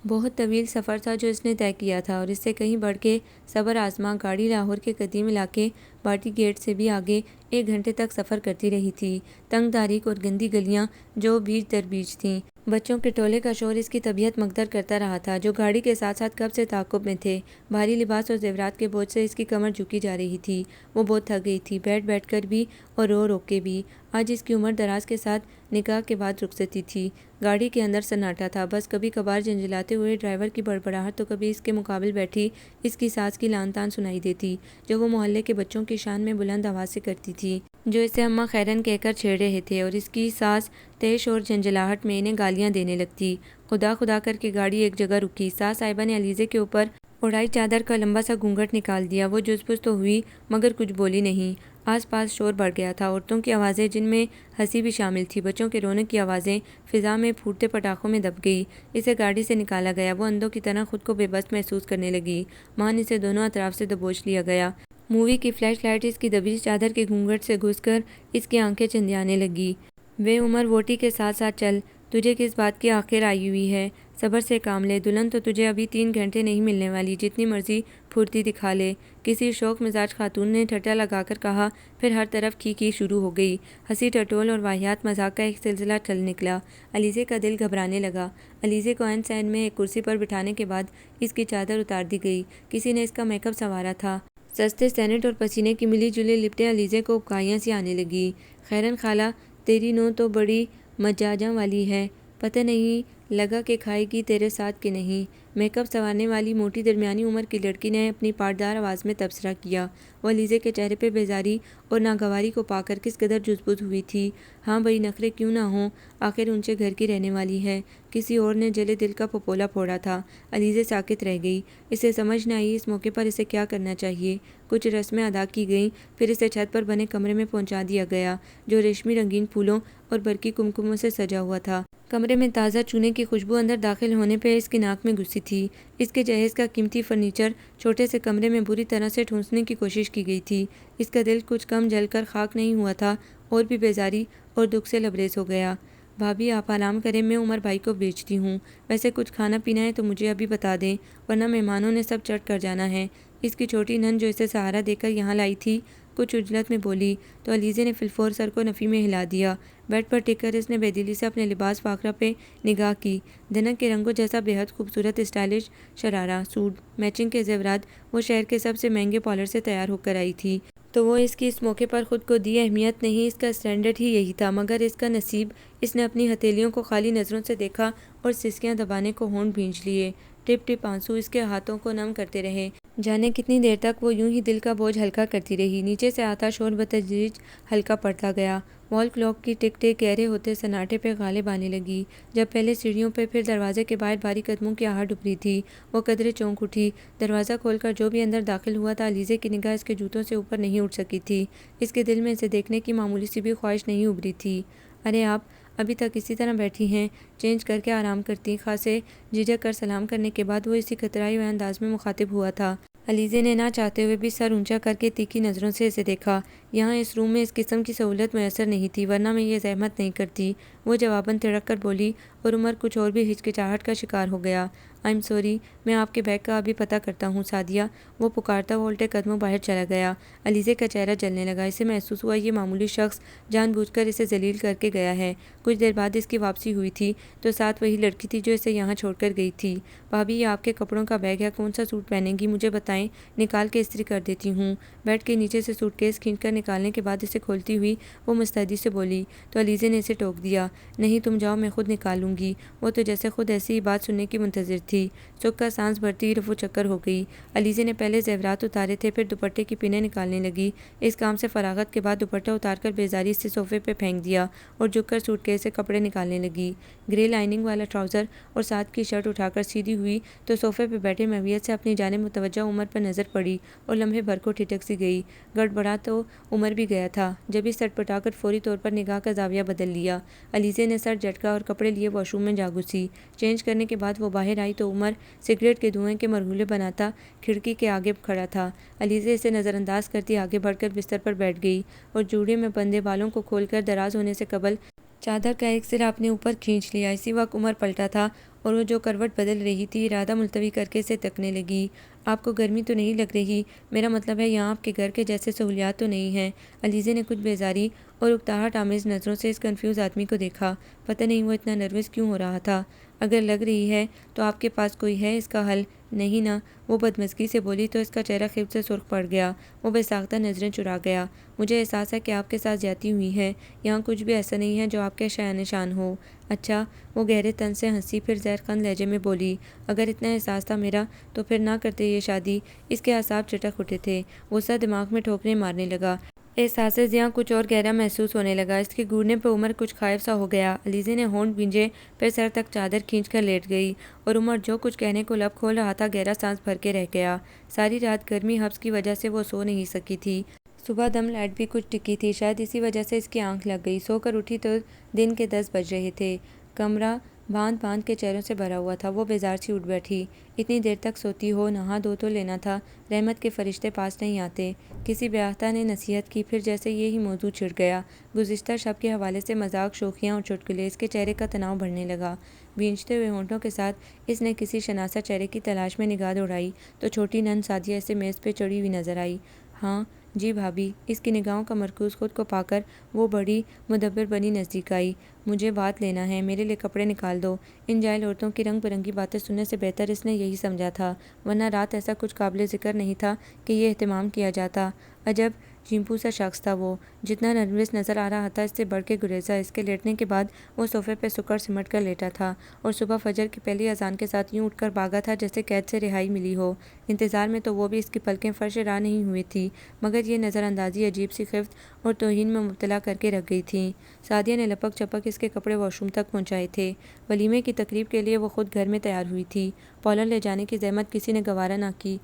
بہت طویل سفر تھا جو اس نے طے کیا تھا، اور اس سے کہیں بڑھ کے صبر آزما گاڑی لاہور کے قدیم علاقے باٹی گیٹ سے بھی آگے 1 گھنٹے تک سفر کرتی رہی تھی۔ تنگ تاریک اور گندی گلیاں جو بیچ در بیچ تھیں۔ بچوں کے ٹولے کا شور اس کی طبیعت مکدر کرتا رہا تھا، جو گاڑی کے ساتھ ساتھ کب سے تعاقب میں تھے۔ بھاری لباس اور زیورات کے بوجھ سے اس کی کمر جھکی جا رہی تھی۔ وہ بہت تھک گئی تھی، بیٹھ بیٹھ کر بھی اور رو رو کے بھی۔ آج اس کی عمر دراز کے ساتھ نکاح کے بعد رخصتی تھی۔ گاڑی کے اندر سناٹا تھا، بس کبھی کبھار جھنجھلاتے ہوئے ڈرائیور کی بڑبڑاہٹ تو کبھی اس کے مقابل بیٹھی اس کی ساس کی لان تان سنائی دیتی، جو وہ محلے کے بچوں کی شان میں بلند آواز سے کرتی تھی، جو اسے اماں خیرن کہہ کر چھیڑ رہے تھے، اور اس کی ساس تیش اور جھنجھلاہٹ میں انہیں گالیاں دینے لگتی۔ خدا خدا کر کے گاڑی ایک جگہ رکی۔ ساس صاحبہ نے علیزے کے اوپر اڑائی چادر کا لمبا سا گھونگھٹ نکال دیا۔ وہ جز بز تو ہوئی مگر کچھ بولی نہیں۔ آس پاس شور بڑھ گیا تھا، عورتوں کی آوازیں جن میں ہنسی بھی شامل تھی، بچوں کے رونے کی آوازیں فضا میں پھوٹتے پٹاخوں میں دب گئی۔ اسے گاڑی سے نکالا گیا۔ وہ اندھوں کی طرح خود کو بے بس محسوس کرنے لگی۔ مان اسے دونوں اطراف سے دبوچ لیا گیا۔ مووی کی فلیش لائٹ اس کی دبی چادر کے گھونگھٹ سے گھس کر اس کی آنکھیں چندیانے لگی۔ وے عمر ووٹی کے ساتھ ساتھ چل، تجھے کس بات کی آخر آئی ہوئی ہے؟ صبر سے کام لے، دلہن تو تجھے ابھی 3 گھنٹے نہیں ملنے والی، جتنی مرضی پھرتی دکھا لے، کسی شوق مزاج خاتون نے ٹھٹا لگا کر کہا۔ پھر ہر طرف کھی شروع ہو گئی۔ ہنسی ٹٹول اور واہیات مذاق کا ایک سلسلہ چل نکلا۔ علیزے کا دل گھبرانے لگا۔ علیزے کو عین سین میں ایک کرسی پر بٹھانے کے بعد اس کی چادر اتار دی گئی۔ کسی نے اس کا میک اپ سنوارا تھا۔ سستے سینٹ اور پسینے کی ملی جلی لپٹیں علیزے کو اکائیاں سی آنے لگی۔ خیرن خالہ، تیری نو تو بڑی مجاجاں والی ہے، پتہ نہیں لگا کہ کھائے گی تیرے ساتھ کہ نہیں۔ میک اپ سنوارنے والی موٹی درمیانی عمر کی لڑکی نے اپنی پاٹدار آواز میں تبصرہ کیا۔ وہ علیزے کے چہرے پہ بیزاری اور ناگواری کو پا کر کس قدر جزبز ہوئی تھی۔ ہاں بھئی، نخرے کیوں نہ ہوں، آخر اونچے گھر کی رہنے والی ہے۔ کسی اور نے جلے دل کا پپولا پھوڑا تھا۔ علیزے ساکت رہ گئی۔ اسے سمجھ نہ آئی اس موقع پر اسے کیا کرنا چاہیے۔ کچھ رسمیں ادا کی گئیں، پھر اسے چھت پر بنے کمرے میں پہنچا دیا گیا، جو ریشمی رنگین پھولوں اور برقی کمکموں سے سجا ہوا تھا۔ کمرے میں تازہ چونے کی خوشبو اندر داخل ہونے پہ اس کی ناک میں گھسی تھی۔ اس کے جہیز کا قیمتی فرنیچر چھوٹے سے کمرے میں بری طرح سے ٹھونسنے کی کوشش کی گئی تھی۔ اس کا دل کچھ کم جل کر خاک نہیں ہوا تھا، اور بھی بیزاری اور دکھ سے لبریز ہو گیا۔ بھابھی آپ آرام کریں، میں عمر بھائی کو بھیجتی ہوں۔ ویسے کچھ کھانا پینا ہے تو مجھے ابھی بتا دیں، ورنہ مہمانوں نے سب چڑھ کر جانا ہے۔ اس کی چھوٹی نند جو اسے سہارا دے کر یہاں لائی تھی، کچھ عجلت میں بولی تو علیزے نے فلفور سر کو نفی میں ہلا دیا۔ بیڈ پر ٹک کر اس نے بے دلی سے اپنے لباس فاقرہ پہ نگاہ کی۔ دھنک کے رنگوں جیسا بے حد خوبصورت اسٹائلش شرارہ سوٹ، میچنگ کے زیورات، وہ شہر کے سب سے مہنگے پارلر سے تیار ہو کر آئی تھی، تو وہ اس کی اس موقع پر خود کو دی اہمیت نہیں، اس کا اسٹینڈرڈ ہی یہی تھا۔ مگر اس کا نصیب، اس نے اپنی ہتھیلیوں کو خالی نظروں سے دیکھا اور سسکیاں دبانے کو ہونٹ بھینچ لیے۔ ٹپ ٹپ آنسو اس کے ہاتھوں کو نم کرتے رہے۔ جانے کتنی دیر تک وہ یوں ہی دل کا بوجھ ہلکا کرتی رہی۔ نیچے سے آتا شور بتدریج ہلکا پڑتا گیا۔ وال کلاک کی ٹک ٹک گہرے ہوتے سناٹے پہ غالب آنے لگی۔ جب پہلے سیڑھیوں پہ پھر دروازے کے باہر بھاری قدموں کی آہٹ ابھری تھی، وہ قدرے چونک اٹھی۔ دروازہ کھول کر جو بھی اندر داخل ہوا تھا، علیزے کی نگاہ اس کے جوتوں سے اوپر نہیں اٹھ سکی تھی۔ اس کے دل میں اسے دیکھنے کی معمولی سی بھی خواہش نہیں ابھری تھی۔ ارے آپ ابھی تک اسی طرح بیٹھی ہیں؟ چینج کر کے آرام کرتی۔ خاصے جھجک کر سلام کرنے کے بعد وہ اسی کترائے ہوئے انداز میں مخاطب ہوا تھا۔ علیزے نے نہ چاہتے ہوئے بھی سر اونچا کر کے تیکھی نظروں سے اسے دیکھا۔ یہاں اس روم میں اس قسم کی سہولت میسر نہیں تھی، ورنہ میں یہ زحمت نہیں کرتی، وہ جواباً تڑک کر بولی، اور عمر کچھ اور بھی ہچکچاہٹ کا شکار ہو گیا۔ آئی ایم سوری، میں آپ کے بیگ کا ابھی پتہ کرتا ہوں سعدیہ، وہ پکارتا ہوا الٹے قدموں باہر چلا گیا۔ علیزے کا چہرہ جلنے لگا۔ اسے محسوس ہوا یہ معمولی شخص جان بوجھ کر اسے ذلیل کر کے گیا ہے۔ کچھ دیر بعد اس کی واپسی ہوئی تھی تو ساتھ وہی لڑکی تھی جو اسے یہاں چھوڑ کر گئی تھی۔ بھابھی یہ آپ کے کپڑوں کا بیگ ہے، کون سا سوٹ پہنیں گی مجھے بتائیں، نکال کے استری کر دیتی ہوں۔ بیڈ کے نیچے سے سوٹ کیس کھینچ کر نکالنے کے بعد اسے کھولتی ہوئی وہ مستعدی سے بولی، تو علیزے نے اسے ٹوک دیا، نہیں تم جاؤ، میں خود نکال لوں گی۔ وہ تو جیسے خود ایسی ہی بات سننے کی منتظر تھی۔ سکھ کا سانس بھرتی ہی رفو چکر ہو گئی۔ علیزے نے پہلے زیورات اتارے تھے، پھر دوپٹے کی پنیں نکالنے لگی۔ اس کام سے فراغت کے بعد دوپٹہ اتار کر بیزاری سے صوفے پہ پھینک دیا اور جھک کر سوٹ کیس سے کپڑے نکالنے لگی۔ گرے لائننگ والا ٹراؤزر اور ساتھ کی شرٹ اٹھا کر سیدھی ہوئی تو صوفے پہ بیٹھے میویت سے اپنی جانب متوجہ عمر پر نظر پڑی اور لمحے بھر کو ٹھٹک سی گئی۔ گڑبڑا تو عمر بھی گیا تھا جب اس سٹپٹا کر فوری طور پر نگاہ کا زاویہ بدل لیا۔ علیزے نے سر جھٹکا اور کپڑے لیے واش روم میں جا گھسی۔ چینج کرنے کے بعد وہ باہر آئی تو عمر سگریٹ کے دھوئیں کے مرحولے بناتا کھڑکی کے آگے کھڑا تھا۔ علیزے اسے نظر انداز کرتی آگے بڑھ کر بستر پر بیٹھ گئی اور جوڑے میں بندھے بالوں کو کھول کر دراز ہونے سے قبل چادر کا ایک سرا اپنے اوپر کھینچ لیا۔ اسی وقت عمر پلٹا تھا اور وہ جو کروٹ بدل رہی تھی ارادہ ملتوی کر کے اسے تکنے لگی۔ آپ کو گرمی تو نہیں لگ رہی؟ میرا مطلب ہے یہاں آپ کے گھر کے جیسے سہولیات تو نہیں ہیں؟ علیزے نے کچھ بیزاری اور اکتاہٹ آمیز نظروں سے اس کنفیوز آدمی کو دیکھا۔ پتہ نہیں وہ اتنا نروس کیوں ہو رہا تھا۔ اگر لگ رہی ہے تو آپ کے پاس کوئی ہے اس کا حل؟ نہیں نا، وہ بدمزگی سے بولی تو اس کا چہرہ خفت سے سرخ پڑ گیا۔ وہ بے ساختہ نظریں چرا گیا۔ مجھے احساس ہے کہ آپ کے ساتھ زیادتی ہوئی ہے، یہاں کچھ بھی ایسا نہیں ہے جو آپ کے شایان شان ہو۔ اچھا، وہ گہرے طنز سے ہنسی، پھر زہرخند لہجے میں بولی، اگر اتنا احساس تھا میرا تو پھر نہ کرتے یہ شادی۔ اس کے اعصاب چٹک اٹھے تھے، غصہ دماغ میں ٹھوکریں مارنے لگا۔ احساس زیاں کچھ اور گہرا محسوس ہونے لگا۔ اس کے گھورنے پہ عمر کچھ خائف سا ہو گیا۔ علیزے نے ہونٹ بھینجے، پھر سر تک چادر کھینچ کر لیٹ گئی اور عمر جو کچھ کہنے کو لب کھول رہا تھا گہرا سانس بھر کے رہ گیا۔ ساری رات گرمی حبس کی وجہ سے وہ سو نہیں سکی تھی۔ صبح دم لائٹ بھی کچھ ٹکی تھی، شاید اسی وجہ سے اس کی آنکھ لگ گئی۔ سو کر اٹھی تو دن کے 10 بج رہے تھے۔ کمرہ باندھ باندھ کے چہروں سے بھرا ہوا تھا۔ وہ بیزار سی اٹھ بیٹھی۔ اتنی دیر تک سوتی ہو، نہا دھو تو لینا تھا، رحمت کے فرشتے پاس نہیں آتے؟ کسی بیاہتا نے نصیحت کی، پھر جیسے یہی موضوع چھڑ گیا۔ گزشتہ شب کے حوالے سے مذاق، شوخیاں اور چٹکلے۔ اس کے چہرے کا تناؤ بڑھنے لگا۔ بھینچتے ہوئے ہونٹوں کے ساتھ اس نے کسی شناسہ چہرے کی تلاش میں نگاہ دوڑائی تو چھوٹی نند سعدیہ اسے میز پہ چڑھی ہوئی نظر آئی۔ ہاں جی بھابھی۔ اس کی نگاہوں کا مرکوز خود کو پا کر وہ بڑی مدبر بنی نزدیک آئی۔ مجھے بات لینا ہے، میرے لیے کپڑے نکال دو۔ ان جاہل عورتوں کی رنگ برنگی باتیں سننے سے بہتر اس نے یہی سمجھا تھا، ورنہ رات ایسا کچھ قابل ذکر نہیں تھا کہ یہ اہتمام کیا جاتا۔ عجب چیمپو سا شخص تھا وہ، جتنا نروس نظر آ رہا تھا اس سے بڑھ کے گریزا۔ اس کے لیٹنے کے بعد وہ صوفے پہ سکڑ سمٹ کر لیٹا تھا اور صبح فجر کی پہلی اذان کے ساتھ یوں اٹھ کر بھاگا تھا جیسے قید سے رہائی ملی ہو۔ انتظار میں تو وہ بھی اس کی پلکیں فرش راہ نہیں ہوئی تھی، مگر یہ نظر اندازی عجیب سی خفت اور توہین میں مبتلا کر کے رکھ گئی تھی۔ سعدیہ نے لپک چپک اس کے کپڑے واش روم تک پہنچائے تھے۔ ولیمے کی تقریب کے لیے وہ خود گھر میں تیار ہوئی تھی، پارلر لے جانے کی زحمت کسی نے گوارا نہ کی۔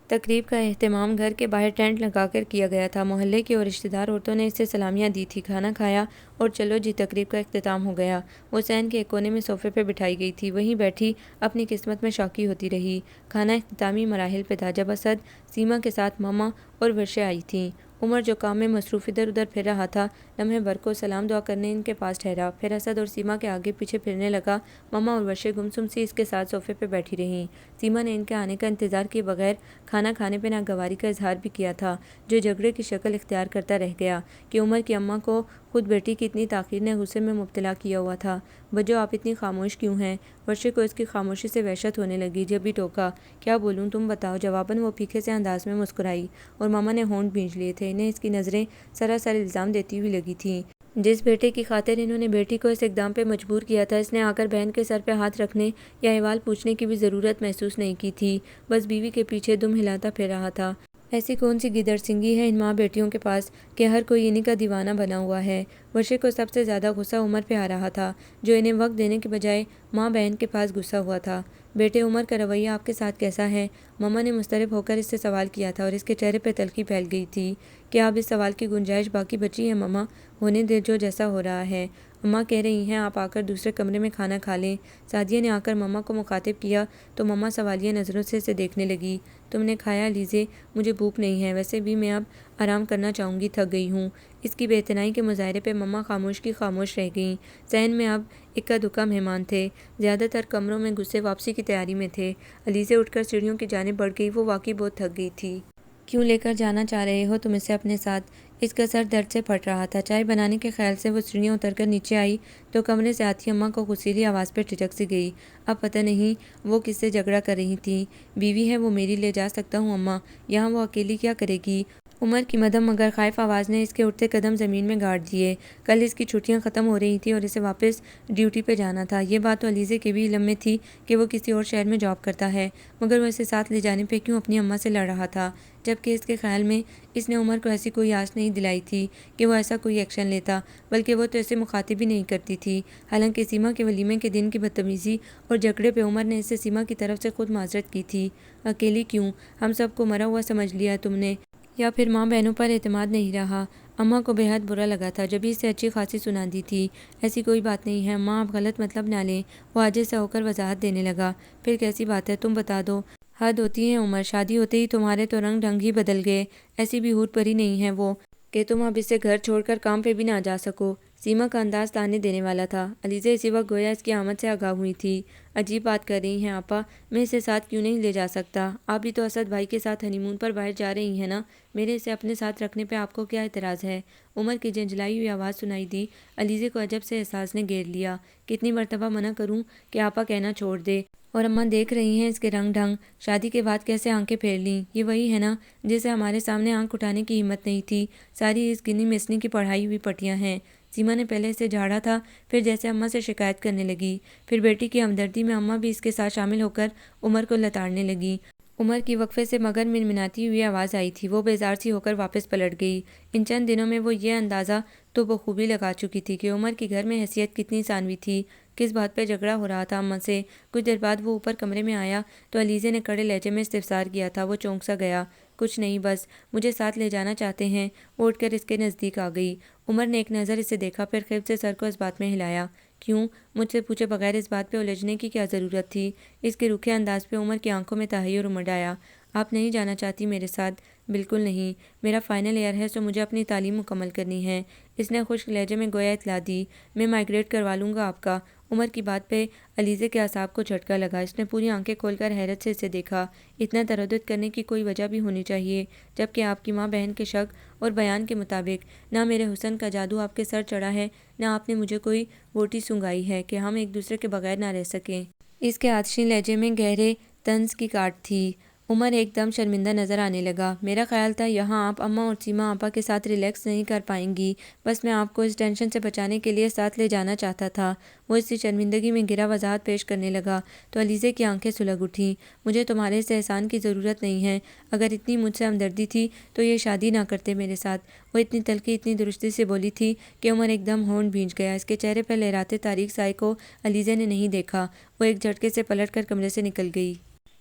تقریب کا اہتمام گھر کے باہر ٹینٹ لگا کر کیا گیا تھا۔ محلے کی اور رشتہ دار عورتوں نے اسے سلامیاں دی تھی، کھانا کھایا اور چلو جی تقریب کا اختتام ہو گیا۔ وہ صحن کے ایک کونے میں صوفے پہ بٹھائی گئی تھی، وہیں بیٹھی اپنی قسمت میں شاکی ہوتی رہی۔ کھانا اختتامی مراحل پہ تھا جب اسد، سیما کے ساتھ ماما اور ورشا آئی تھیں۔ عمر جو کام میں مصروف ادھر ادھر پھر رہا تھا لمحے بھر کو سلام دعا کرنے ان کے پاس ٹھہرا، پھر اسد اور سیما کے آگے پیچھے پھرنے لگا۔ مما اور ورشے گمسم سی اس کے ساتھ صوفے پہ بیٹھی رہیں۔ سیما نے ان کے آنے کا انتظار کیے بغیر کھانا کھانے پہ ناگواری کا اظہار بھی کیا تھا، جو جھگڑے کی شکل اختیار کرتا رہ گیا کہ عمر کی اماں کو خود بیٹی کی اتنی تاخیر نے غصے میں مبتلا کیا ہوا تھا۔ بجو آپ اتنی خاموش کیوں ہیں؟ ورشے کو اس کی خاموشی سے وحشت ہونے لگی، جب بھی ٹوکا، کیا بولوں تم بتاؤ؟ جواباً وہ پھیکے سے انداز میں مسکرائی، اور ماما نے ہونٹ بھینچ لیے تھے۔ انہیں اس کی نظریں سراسر الزام دیتی ہوئی لگی تھیں۔ جس بیٹے کی خاطر انہوں نے بیٹی کو اس اقدام پہ مجبور کیا تھا، اس نے آ کر بہن کے سر پہ ہاتھ رکھنے یا احوال پوچھنے کی بھی ضرورت محسوس نہیں کی تھی، بس بیوی کے پیچھے دم ہلاتا پھر رہا تھا۔ ایسی کون سی گیدڑ سنگی ہے ان ماں بیٹیوں کے پاس کہ ہر کوئی انہی کا دیوانہ بنا ہوا ہے؟ ورشے کو سب سے زیادہ غصہ عمر پہ آ رہا تھا، جو انہیں وقت دینے کے بجائے ماں بہن کے پاس گھسا ہوا تھا۔ بیٹے، عمر کا رویہ آپ کے ساتھ کیسا ہے؟ مما نے مضطرب ہو کر اس سے سوال کیا تھا، اور اس کے چہرے پہ تلخی پھیل گئی تھی۔ کیا اب اس سوال کی گنجائش باقی بچی ہے مما؟ ہونے دے جو جیسا ہو رہا ہے۔ اماں کہہ رہی ہیں آپ آ کر دوسرے کمرے میں کھانا کھا لیں۔ سعدیہ نے آ کر مما کو مخاطب کیا تو مما سوالیہ نظروں سے اسے دیکھنے لگی۔ تم نے کھایا علیزے؟ مجھے بھوک نہیں ہے، ویسے بھی میں اب آرام کرنا چاہوں گی، تھک گئی ہوں۔ اس کی بے اعتنائی کے مظاہرے پہ مما خاموش کی خاموش رہ گئیں۔ صحن میں اب اکا دکا مہمان تھے، زیادہ تر کمروں میں گھسے واپسی کی تیاری میں تھے۔ علیزے اٹھ کر سیڑھیوں کی جانب بڑھ گئی، وہ واقعی بہت تھک گئی تھی۔ کیوں لے کر جانا چاہ رہے ہو تم اسے اپنے ساتھ؟ اس کا سر درد سے پھٹ رہا تھا۔ چائے بنانے کے خیال سے وہ سیڑھیاں اتر کر نیچے آئی تو کمرے سے آتی اماں کو غصیلی آواز پہ ٹھٹک سی گئی۔ اب پتہ نہیں وہ کس سے جھگڑا کر رہی تھیں۔ بیوی ہے وہ میری، لے جا سکتا ہوں اماں، یہاں وہ اکیلی کیا کرے گی؟ عمر کی مدھم مگر خائف آواز نے اس کے اٹھتے قدم زمین میں گاڑ دیے۔ کل اس کی چھٹیاں ختم ہو رہی تھیں اور اسے واپس ڈیوٹی پہ جانا تھا۔ یہ بات تو علیزے کے بھی علم میں تھی کہ وہ کسی اور شہر میں جاب کرتا ہے، مگر وہ اسے ساتھ لے جانے پہ کیوں اپنی اماں سے لڑ رہا تھا، جبکہ اس کے خیال میں اس نے عمر کو ایسی کوئی آس نہیں دلائی تھی کہ وہ ایسا کوئی ایکشن لیتا، بلکہ وہ تو اسے مخاطب ہی نہیں کرتی تھی۔ حالانکہ سیما کے ولیمے کے دن کی بدتمیزی اور جھگڑے پہ عمر نے اس سے سیما کی طرف سے خود معذرت کی تھی۔ اکیلی کیوں؟ ہم سب کو مرا ہوا سمجھ لیا تم نے، یا پھر ماں بہنوں پر اعتماد نہیں رہا؟ اماں کو بے حد برا لگا تھا جب اسے اچھی خاصی سنا دی تھی۔ ایسی کوئی بات نہیں ہے اماں، آپ غلط مطلب نہ لیں۔ وہ عاجز سا ہو کر وضاحت دینے لگا۔ پھر کیسی بات ہے تم بتا دو۔ حد ہوتی ہے عمر، شادی ہوتے ہی تمہارے تو رنگ ڈھنگ ہی بدل گئے۔ ایسی بھی حور پری نہیں ہے وہ کہ تم اب اسے گھر چھوڑ کر کام پہ بھی نہ جا سکو۔ سیما کا انداز تانے دینے والا تھا۔ علیزہ اسی وقت گویا اس کی آمد سے آگاہ ہوئی تھی۔ عجیب بات کر رہی ہیں آپا، میں اسے ساتھ کیوں نہیں لے جا سکتا؟ آپ بھی تو اسد بھائی کے ساتھ ہنی مون پر باہر جا رہی ہیں نا، میرے اسے اپنے ساتھ رکھنے پہ آپ کو کیا اعتراض ہے؟ عمر کی جھنجھلائی ہوئی آواز سنائی دی۔ علیزہ کو عجب سے احساس نے گھیر لیا۔ کتنی مرتبہ منع کروں کہ آپا کہنا چھوڑ دے، اور اماں دیکھ رہی ہیں اس کے رنگ ڈھنگ، شادی کے بعد کیسے آنکھیں پھیر لیں۔ یہ وہی ہے نا جسے ہمارے سامنے آنکھ اٹھانے کی ہمت نہیں تھی۔ ساری اس گنی مسنی کی پڑھائی ہوئی پٹیاں ہیں۔ سیما نے پہلے اسے جھاڑا تھا، پھر جیسے اماں سے شکایت کرنے لگی، پھر بیٹی کی ہمدردی میں اماں بھی اس کے ساتھ شامل ہو کر عمر کو لتاڑنے لگی۔ عمر کی وقفے سے مگر منمناتی ہوئی آواز آئی تھی۔ وہ بیزار سی ہو کر واپس پلٹ گئی۔ ان چند دنوں میں وہ یہ اندازہ تو بخوبی لگا چکی تھی کہ عمر کی گھر میں حیثیت کتنی ثانوی تھی، کس بات پہ جھگڑا ہو رہا تھا اماں سے۔ کچھ دیر بعد وہ اوپر کمرے میں آیا تو علیزہ نے کڑے لہجے میں استفسار کیا تھا۔ وہ چونک سا گیا۔ کچھ نہیں، بس مجھے ساتھ لے جانا چاہتے ہیں۔ وہ اٹھ کر اس کے نزدیک آ گئی۔ عمر نے ایک نظر اسے دیکھا، پھر خیب سے سر کو اس بات میں ہلایا۔ کیوں؟ مجھ سے پوچھے بغیر اس بات پہ الجھنے کی کیا ضرورت تھی؟ اس کے روکھے انداز پہ عمر کی آنکھوں میں تحیر امڑ آیا۔ آپ نہیں جانا چاہتی میرے ساتھ؟ بالکل نہیں، میرا فائنل ایئر ہے سو مجھے اپنی تعلیم مکمل کرنی ہے۔ اس نے خشک لہجے میں گویا اطلاع دی۔ میں مائگریٹ کروا لوں گا آپ کا۔ عمر کی بات پہ علیزہ کے اعصاب کو جھٹکا لگا۔ اس نے پوری آنکھیں کھول کر حیرت سے اسے دیکھا۔ اتنا تردد کرنے کی کوئی وجہ بھی ہونی چاہیے، جبکہ آپ کی ماں بہن کے شک اور بیان کے مطابق نہ میرے حسن کا جادو آپ کے سر چڑھا ہے، نہ آپ نے مجھے کوئی بوٹی سنگائی ہے کہ ہم ایک دوسرے کے بغیر نہ رہ سکیں۔ اس کے آتشین لہجے میں گہرے طنز کی کاٹ تھی۔ عمر ایک دم شرمندہ نظر آنے لگا۔ میرا خیال تھا یہاں آپ اماں اور سیما آپا کے ساتھ ریلیکس نہیں کر پائیں گی، بس میں آپ کو اس ٹینشن سے بچانے کے لیے ساتھ لے جانا چاہتا تھا۔ وہ اسی شرمندگی میں گرا وضاحت پیش کرنے لگا تو علیزہ کی آنکھیں سلگ اٹھیں۔ مجھے تمہارے اس احسان کی ضرورت نہیں ہے، اگر اتنی مجھ سے ہمدردی تھی تو یہ شادی نہ کرتے میرے ساتھ۔ وہ اتنی تلخی اتنی درستی سے بولی تھی کہ عمر ایک دم ہونٹ بھینچ گیا۔ اس کے چہرے پر لہراتے تاریک سائے کو علیزہ نے نہیں دیکھا۔ وہ ایک جھٹکے سے پلٹ کر کمرے سے نکل گئی۔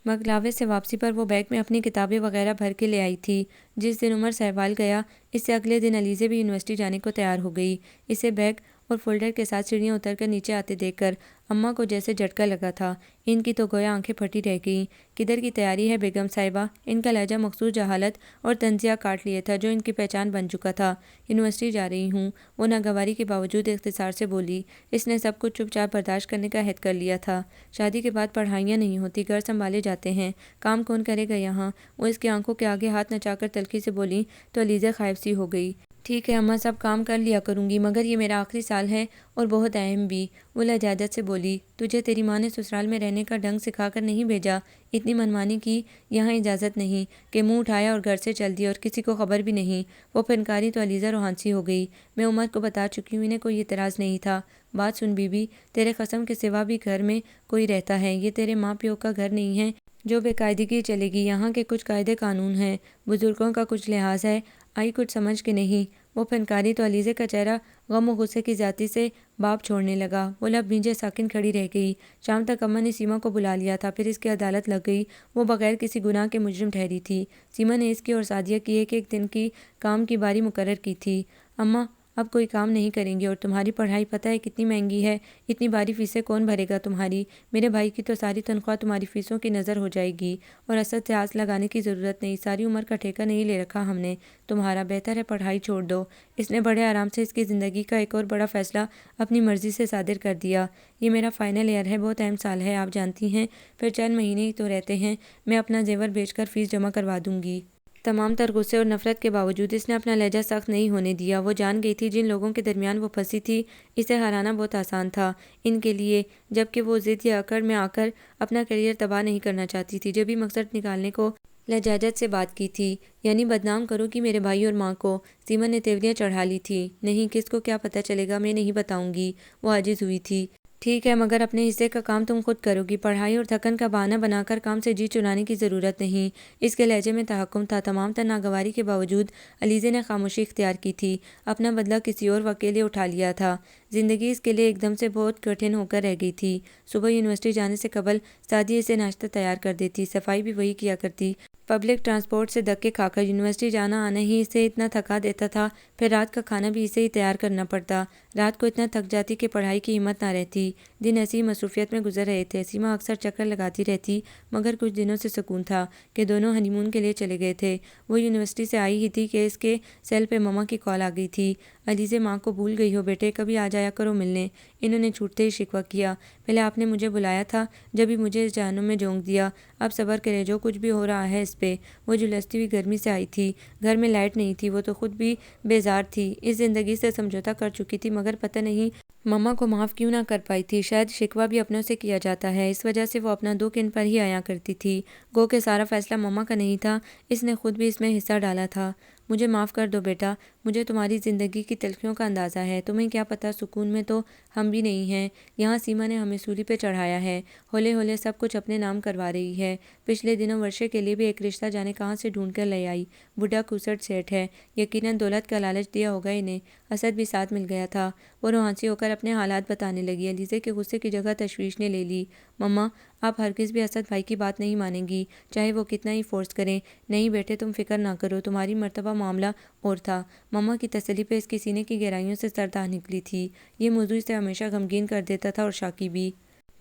بکلاوے سے واپسی پر وہ بیگ میں اپنی کتابیں وغیرہ بھر کے لے آئی تھی۔ جس دن عمر سہوال گیا، اس سے اگلے دن علیزہ بھی یونیورسٹی جانے کو تیار ہو گئی۔ اسے بیگ اور فولڈر کے ساتھ سیڑھیاں اتر کر نیچے آتے دیکھ کر اماں کو جیسے جھٹکا لگا تھا۔ ان کی تو گویا آنکھیں پھٹی رہ گئیں۔ کدھر کی تیاری ہے بیگم صاحبہ؟ ان کا لہجہ مخصوص جہالت اور طنزیہ کاٹ لیے تھا جو ان کی پہچان بن چکا تھا۔ یونیورسٹی جا رہی ہوں، وہ ناگواری کے باوجود اختصار سے بولی۔ اس نے سب کچھ چپ چاپ برداشت کرنے کا عہد کر لیا تھا۔ شادی کے بعد پڑھائیاں نہیں ہوتی، گھر سنبھالے جاتے ہیں، کام کون کرے گا یہاں؟ وہ اس کی آنکھوں کے آگے ہاتھ نچا کر تلخی سے بولی تو علیزہ خائف سی ہو گئی۔ ٹھیک ہے اماں، سب کام کر لیا کروں گی، مگر یہ میرا آخری سال ہے اور بہت اہم بھی۔ وہ لجاجت سے بولی، تجھے تیری ماں نے سسرال میں رہنے کا ڈھنگ سکھا کر نہیں بھیجا؟ اتنی منمانی کی یہاں اجازت نہیں کہ منہ اٹھایا اور گھر سے چل دی اور کسی کو خبر بھی نہیں۔ وہ پھنکاری تو علیزہ روحانسی ہو گئی۔ میں عمر کو بتا چکی ہوں، انہیں کوئی اعتراض نہیں تھا۔ بات سن بی بی، تیرے قسم کے سوا بھی گھر میں کوئی رہتا ہے، یہ تیرے ماں پیو کا گھر نہیں ہے جو بے قاعدگی چلے گی۔ یہاں کے کچھ قاعدے قانون ہیں، بزرگوں کا کچھ لحاظ ہے، آئی کچھ سمجھ کے نہیں؟ وہ پھنکاری تو علیزہ کا چہرہ غم و غصے کی زیادتی سے باب چھوڑنے لگا۔ وہ لب بھیجے ساکن کھڑی رہ گئی۔ شام تک اماں نے سیما کو بلا لیا تھا، پھر اس کی عدالت لگ گئی۔ وہ بغیر کسی گناہ کے مجرم ٹھہری تھی۔ سیما نے اس کی اور سعدیہ کی ایک ایک دن کی کام کی باری مقرر کی تھی۔ اماں اب کوئی کام نہیں کریں گے، اور تمہاری پڑھائی پتہ ہے کتنی مہنگی ہے، اتنی باری فیسیں کون بھرے گا تمہاری؟ میرے بھائی کی تو ساری تنخواہ تمہاری فیسوں کی نظر ہو جائے گی، اور اسد سے آس لگانے کی ضرورت نہیں، ساری عمر کا ٹھیکہ نہیں لے رکھا ہم نے تمہارا، بہتر ہے پڑھائی چھوڑ دو۔ اس نے بڑے آرام سے اس کی زندگی کا ایک اور بڑا فیصلہ اپنی مرضی سے صادر کر دیا۔ یہ میرا فائنل ایئر ہے، بہت اہم سال ہے، آپ جانتی ہیں، پھر چند مہینے ہی تو رہتے ہیں، میں اپنا زیور بیچ کر فیس جمع کروا دوں گی۔ تمام تر غصے اور نفرت کے باوجود اس نے اپنا لہجہ سخت نہیں ہونے دیا۔ وہ جان گئی تھی جن لوگوں کے درمیان وہ پھنسی تھی اسے ہرانا بہت آسان تھا ان کے لیے، جبکہ وہ ضد یا اکڑ میں آ کر اپنا کیریئر تباہ نہیں کرنا چاہتی تھی۔ جب بھی مقصد نکالنے کو لجاجت سے بات کی تھی، یعنی بدنام کرو کہ میرے بھائی اور ماں کو، سیما نے تیوریاں چڑھا لی تھی۔ نہیں، کس کو کیا پتہ چلے گا، میں نہیں بتاؤں گی، وہ عاجز ہوئی تھی۔ ٹھیک ہے، مگر اپنے حصے کا کام تم خود کرو گی، پڑھائی اور تھکن کا بہانہ بنا کر کام سے جی چرانے کی ضرورت نہیں۔ اس کے لہجے میں تحکم تھا۔ تمام تر ناگواری کے باوجود علیزہ نے خاموشی اختیار کی تھی، اپنا بدلہ کسی اور وقت کے لیے اٹھا لیا تھا۔ زندگی اس کے لیے ایک دم سے بہت کٹھن ہو کر رہ گئی تھی۔ صبح یونیورسٹی جانے سے قبل سعدیہ اسے ناشتہ تیار کر دیتی، صفائی بھی وہی کیا کرتی۔ پبلک ٹرانسپورٹ سے دھکے کھا کر یونیورسٹی جانا آنا ہی اسے اتنا تھکا دیتا تھا، پھر رات کا کھانا بھی اسے ہی تیار کرنا پڑتا۔ رات کو اتنا تھک جاتی کہ پڑھائی کی ہمت نہ رہتی۔ دن ایسی مصروفیت میں گزر رہے تھے، سیما اکثر چکر لگاتی رہتی، مگر کچھ دنوں سے سکون تھا کہ دونوں ہنی مون کے لیے چلے گئے تھے۔ وہ یونیورسٹی سے آئی ہی تھی کہ اس کے سیل پہ مما کی کال آ گئی تھی۔ علیزہ ماں کو بھول گئی ہو بیٹے، کبھی آ جایا کرو ملنے۔ انہوں نے چھوٹتے ہی شکوہ کیا، پہلے آپ نے مجھے بلایا تھا، جب ہی مجھے اس جہنم میں جھونک دیا، اب صبر کرے، جو کچھ بھی ہو رہا ہے اس پہ۔ وہ جھلستی ہوئی گرمی سے آئی تھی، گھر میں لائٹ نہیں تھی، وہ تو خود بھی بیزار تھی، اس زندگی سے سمجھوتہ کر چکی تھی، مگر پتہ نہیں مما کو معاف کیوں نہ کر پائی تھی۔ شاید شکوہ بھی اپنوں سے کیا جاتا ہے، اس وجہ سے وہ اپنا دکھ ان پر ہی آیا کرتی تھی۔ گو کہ سارا فیصلہ مما کا نہیں تھا، اس نے خود بھی اس میں حصہ ڈالا تھا۔ مجھے معاف کر دو بیٹا، مجھے تمہاری زندگی کی تلخیوں کا اندازہ ہے، تمہیں کیا پتہ سکون میں تو ہم بھی نہیں ہیں۔ یہاں سیما نے ہمیں سولی پہ چڑھایا ہے، ہولے ہولے سب کچھ اپنے نام کروا رہی ہے۔ پچھلے دنوں ورشے کے لیے بھی ایک رشتہ جانے کہاں سے ڈھونڈ کر لے آئی، بڈھا کوسٹ سیٹ ہے، یقیناً دولت کا لالچ دیا ہوگا انہیں، اسد بھی ساتھ مل گیا تھا۔ وہ روحانسی ہو کر اپنے حالات بتانے لگی۔ علیزہ کے غصے کی جگہ تشویش نے لے لی۔ مما آپ ہرگز بھی اسد بھائی کی بات نہیں مانیں گی، چاہے وہ کتنا ہی فورس کریں۔ نہیں بیٹے تم فکر نہ کرو، تمہاری مرتبہ معاملہ اور تھا۔ مما کی تسلی پہ اس کے سینے کی گہرائیوں سے سرد آہ نکلی تھی۔ یہ موضوع اسے ہمیشہ غمگین کر دیتا تھا اور شاکی بھی۔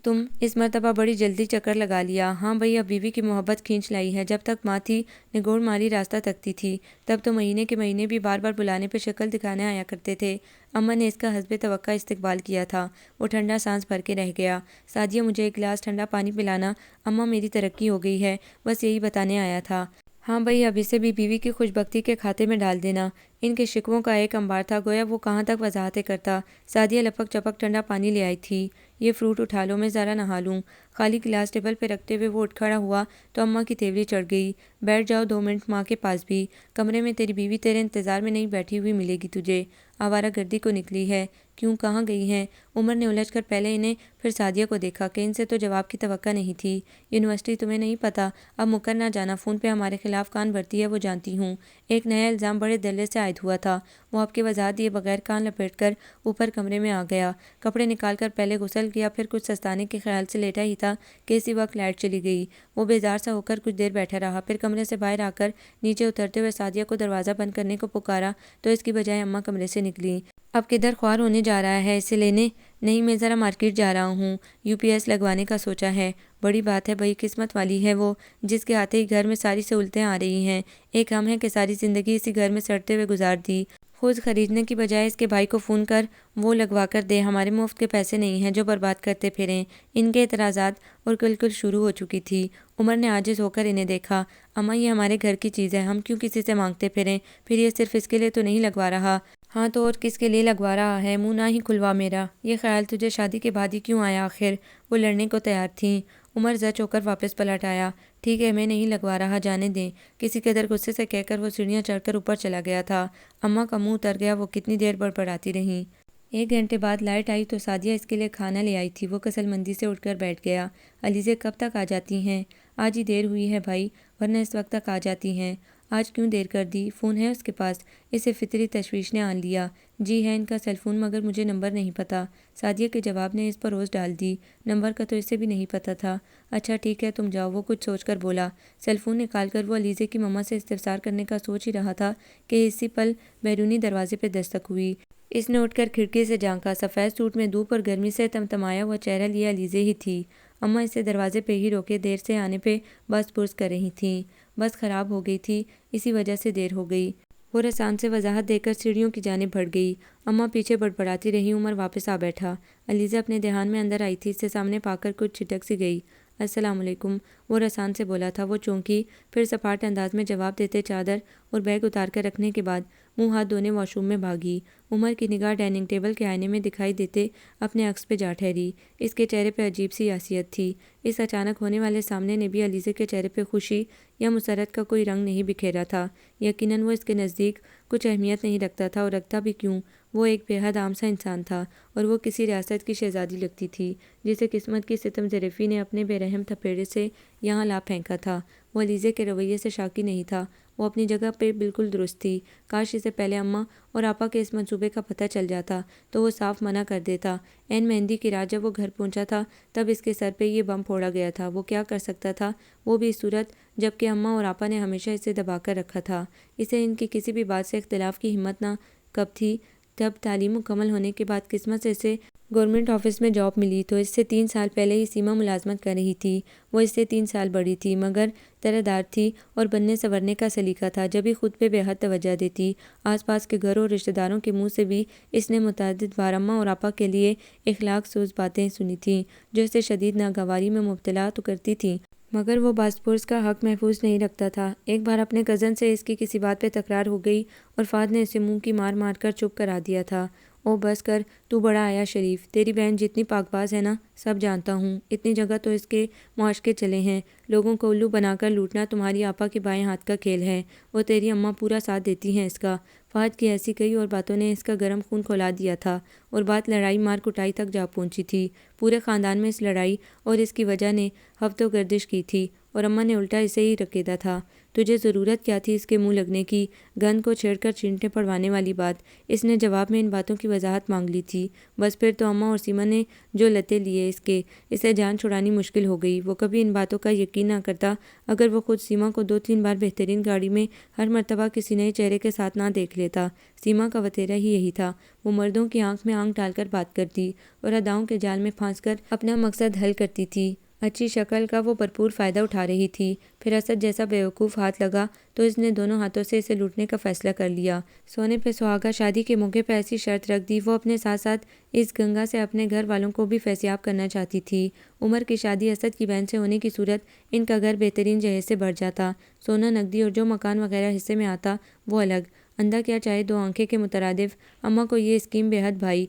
تم اس مرتبہ بڑی جلدی چکر لگا لیا۔ ہاں بھئی، اب بیوی کی محبت کھینچ لائی ہے، جب تک ماں تھی نگوڑ ماری راستہ تکتی تھی، تب تو مہینے کے مہینے بھی بار بار بلانے پہ شکل دکھانے آیا کرتے تھے۔ اماں نے اس کا حسب توقع استقبال کیا تھا۔ وہ ٹھنڈا سانس بھر کے رہ گیا۔ سعدیہ مجھے ایک گلاس ٹھنڈا پانی پلانا، اماں میری ترقی ہو گئی ہے، بس یہی بتانے آیا تھا۔ ہاں بھئی، اب اسے بھی بیوی کی خوش بختی کے کھاتے میں ڈال دینا۔ ان کے شکووں کا ایک انبار تھا، گویا وہ کہاں تک وضاحتیں کرتا۔ سعدیہ لپک چپک ٹھنڈا پانی لے آئی تھی۔ یہ فروٹ اٹھا لو، میں ذرا نہا لوں۔ خالی گلاس ٹیبل پہ رکھتے ہوئے وہ اٹھ کھڑا ہوا تو اماں کی تیوری چڑھ گئی۔ بیٹھ جاؤ 2 منٹ ماں کے پاس بھی، کمرے میں تیری بیوی تیرے انتظار میں نہیں بیٹھی ہوئی ملے گی تجھے، آوارہ گردی کو نکلی ہے۔ کیوں، کہاں گئی ہیں؟ عمر نے الجھ کر پہلے انہیں پھر سعدیہ کو دیکھا کہ ان سے تو جواب کی توقع نہیں تھی۔ یونیورسٹی تمہیں نہیں پتہ، اب مکر نہ جانا، فون پہ ہمارے خلاف کان بھرتی ہے وہ جانتی ہوں۔ ایک نیا الزام بڑے دلے سے عائد ہوا تھا۔ وہ آپ کے وضاحت دیے بغیر کان لپیٹ کر اوپر کمرے میں آ گیا، کپڑے نکال کر پہلے غسل کیا، پھر کچھ سستانے کے خیال سے لیٹا ہی تھا کہ اسی وقت لائٹ چلی گئی۔ وہ بیزار سا ہو کر کچھ دیر بیٹھا رہا، پھر کمرے سے باہر آ کر نیچے اترتے ہوئے سعدیہ کو دروازہ بند کرنے کو پکارا تو اس کی بجائے اماں کمرے سے نکلی۔ اب کدھر خوار ہونے جا رہا ہے اسے لینے؟ نہیں، میں ذرا مارکیٹ جا رہا ہوں، UPS لگوانے کا سوچا ہے۔ بڑی بات ہے بھائی، قسمت والی ہے وہ، جس کے آتے ہی گھر میں ساری سہولتیں آ رہی ہیں۔ ایک ہم ہیں کہ ساری زندگی اسی گھر میں سڑتے ہوئے گزار دی۔ خود خریدنے کی بجائے اس کے بھائی کو فون کر وہ لگوا کر دے، ہمارے مفت کے پیسے نہیں ہیں جو برباد کرتے پھریں۔ ان کے اعتراضات اور کل شروع ہو چکی تھی۔ عمر نے عاجز ہو کر انہیں دیکھا۔ اماں، یہ ہمارے گھر کی چیز ہے، ہم کیوں کسی سے مانگتے پھریں؟ پھر یہ صرف اس کے لیے تو نہیں لگوا رہا؟ ہاں تو اور کس کے لیے لگوا رہا ہے؟ منہ نہ ہی کھلوا میرا۔ یہ خیال تجھے شادی کے بعد ہی کیوں آیا آخر؟ وہ لڑنے کو تیار تھیں۔ عمر زچ ہو کر واپس پلٹ آیا۔ ٹھیک ہے، میں نہیں لگوا رہا، جانے دیں۔ کسی قدر غصے سے کہہ کر وہ سیڑھیاں چڑھ کر اوپر چلا گیا تھا۔ اماں کا منہ اتر گیا، وہ کتنی دیر بڑبڑاتی رہیں۔ 1 گھنٹے بعد لائٹ آئی تو سعدیہ اس کے لیے کھانا لے آئی تھی۔ وہ کسل مندی سے اٹھ کر بیٹھ گیا۔ علیزے کب تک آ جاتی ہیں؟ آج ہی دیر ہوئی ہے بھائی، ورنہ اس وقت تک آ جاتی ہیں۔ آج کیوں دیر کر دی؟ فون ہے اس کے پاس؟ اسے فطری تشویش نے آن لیا۔ جی ہے ان کا سیل فون، مگر مجھے نمبر نہیں پتہ۔ سعدیہ کے جواب نے اس پر روز ڈال دی۔ نمبر کا تو اسے بھی نہیں پتہ تھا۔ اچھا ٹھیک ہے، تم جاؤ، وہ کچھ سوچ کر بولا۔ سیل فون نکال کر وہ علیزے کی مما سے استفسار کرنے کا سوچ ہی رہا تھا کہ اسی پل بیرونی دروازے پہ دستک ہوئی۔ اس نے اٹھ کر کھڑکی سے جھانکا۔ سفید سوٹ میں دھوپ اور گرمی سے تمتمایا ہوا چہرہ لیے علیزے ہی تھی۔ اماں اسے دروازے پہ ہی روکے دیر سے آنے پہ بس پرس کر رہی تھیں۔ بس خراب ہو گئی تھی، اسی وجہ سے دیر ہو گئی۔ وہ رسان سے وضاحت دے کر سیڑھیوں کی جانب بڑھ گئی۔ اماں پیچھے بڑبڑاتی رہی۔ عمر واپس آ بیٹھا۔ علیزہ اپنے دھیان میں اندر آئی تھی، اسے سامنے پا کر کچھ چھٹک سی گئی۔ السلام علیکم، وہ رسان سے بولا تھا۔ وہ چونکی، پھر سپاٹ انداز میں جواب دیتے چادر اور بیگ اتار کر رکھنے کے بعد منہ ہاتھ دھونے واش روم میں بھاگی۔ عمر کی نگاہ ڈائننگ ٹیبل کے آئینے میں دکھائی دیتے اپنے عکس پہ جا ٹھہری۔ اس کے چہرے پہ عجیب سی یاسیت تھی۔ اس اچانک ہونے والے سامنے نے بھی علیزے کے چہرے پہ خوشی یا مسرت کا کوئی رنگ نہیں بکھیرا تھا۔ یقیناً وہ اس کے نزدیک کچھ اہمیت نہیں رکھتا تھا، اور رکھتا بھی کیوں؟ وہ ایک بے حد عام سا انسان تھا، اور وہ کسی ریاست کی شہزادی لگتی تھی جسے قسمت کی ستم ظریفی نے اپنے بے رحم تھپیڑے سے یہاں لا پھینکا تھا۔ وہ علیزے کے رویے سے شاکی نہیں تھا، وہ اپنی جگہ پہ بالکل درست تھی۔ کاش اسے پہلے اماں اور آپا کے اس منصوبے کا پتہ چل جاتا تو وہ صاف منع کر دیتا۔ عین مہندی کی رات جب وہ گھر پہنچا تھا تب اس کے سر پہ یہ بم پھوڑا گیا تھا۔ وہ کیا کر سکتا تھا، وہ بھی اس صورت جبکہ اماں اور آپا نے ہمیشہ اسے دبا کر رکھا تھا۔ اسے ان کی کسی بھی بات سے اختلاف کی ہمت نہ کب تھی جب تعلیم مکمل ہونے کے بعد قسمت سے اسے گورنمنٹ آفس میں جاب ملی تو اس سے 3 سال پہلے ہی سیما ملازمت کر رہی تھی۔ وہ اس سے 3 سال بڑی تھی، مگر طرح دار تھی اور بننے سنورنے کا سلیقہ تھا، جب ہی خود پہ بے حد توجہ دیتی۔ آس پاس کے گھروں اور رشتہ داروں کے منہ سے بھی اس نے متعدد بار اماں اور آپا کے لیے اخلاق سوز باتیں سنی تھیں جو اسے شدید ناگواری میں مبتلا تو کرتی تھیں، مگر وہ باز پرس کا حق محفوظ نہیں رکھتا تھا۔ ایک بار اپنے کزن سے اس کی کسی بات پہ تکرار ہو گئی اور فہد نے اسے منہ کی مار مار کر چپ کرا دیا تھا۔ او بس کر، تو بڑا آیا شریف، تیری بہن جتنی پاک باز ہے نا، سب جانتا ہوں۔ اتنی جگہ تو اس کے معاشقے چلے ہیں، لوگوں کو الو بنا کر لوٹنا تمہاری آپا کے بائیں ہاتھ کا کھیل ہے، اور تیری اماں پورا ساتھ دیتی ہیں اس کا۔ فہد کی ایسی کئی اور باتوں نے اس کا گرم خون کھولا دیا تھا، اور بات لڑائی مار کٹائی تک جا پہنچی تھی۔ پورے خاندان میں اس لڑائی اور اس کی وجہ نے ہفتوں گردش کی تھی، اور اماں نے الٹا اسے ہی رکیدا تھا۔ تجھے ضرورت کیا تھی اس کے منہ لگنے کی؟ گند کو چھیڑ کر چینٹیں پڑوانے والی بات۔ اس نے جواب میں ان باتوں کی وضاحت مانگ لی تھی۔ بس پھر تو اماں اور سیما نے جو لتے لیے اس کے، اسے جان چھڑانی مشکل ہو گئی۔ وہ کبھی ان باتوں کا یقین نہ کرتا اگر وہ خود سیما کو 2-3 بار بہترین گاڑی میں ہر مرتبہ کسی نئے چہرے کے ساتھ نہ دیکھ لیتا۔ سیما کا وتیرہ ہی یہی تھا، وہ مردوں کی آنکھ میں آنکھ ڈال کر بات کرتی اور اداؤں کے جال میں پھانس کر اپنا مقصد حل کرتی تھی۔ اچھی شکل کا وہ بھرپور فائدہ اٹھا رہی تھی۔ پھر اسد جیسا بیوقوف ہاتھ لگا تو اس نے دونوں ہاتھوں سے اسے لوٹنے کا فیصلہ کر لیا۔ سونے پہ سہاگا، شادی کے موقع پہ ایسی شرط رکھ دی۔ وہ اپنے ساتھ ساتھ اس گنگا سے اپنے گھر والوں کو بھی فیضیاب کرنا چاہتی تھی۔ عمر کی شادی اسد کی بہن سے ہونے کی صورت ان کا گھر بہترین جہیز سے بھر جاتا۔ سونا، نقدی اور جو مکان وغیرہ حصے میں آتا وہ الگ، اندھا کیا چاہے 2 آنکھیں کے مترادف۔ اماں کو یہ اسکیم بے حد بھائی،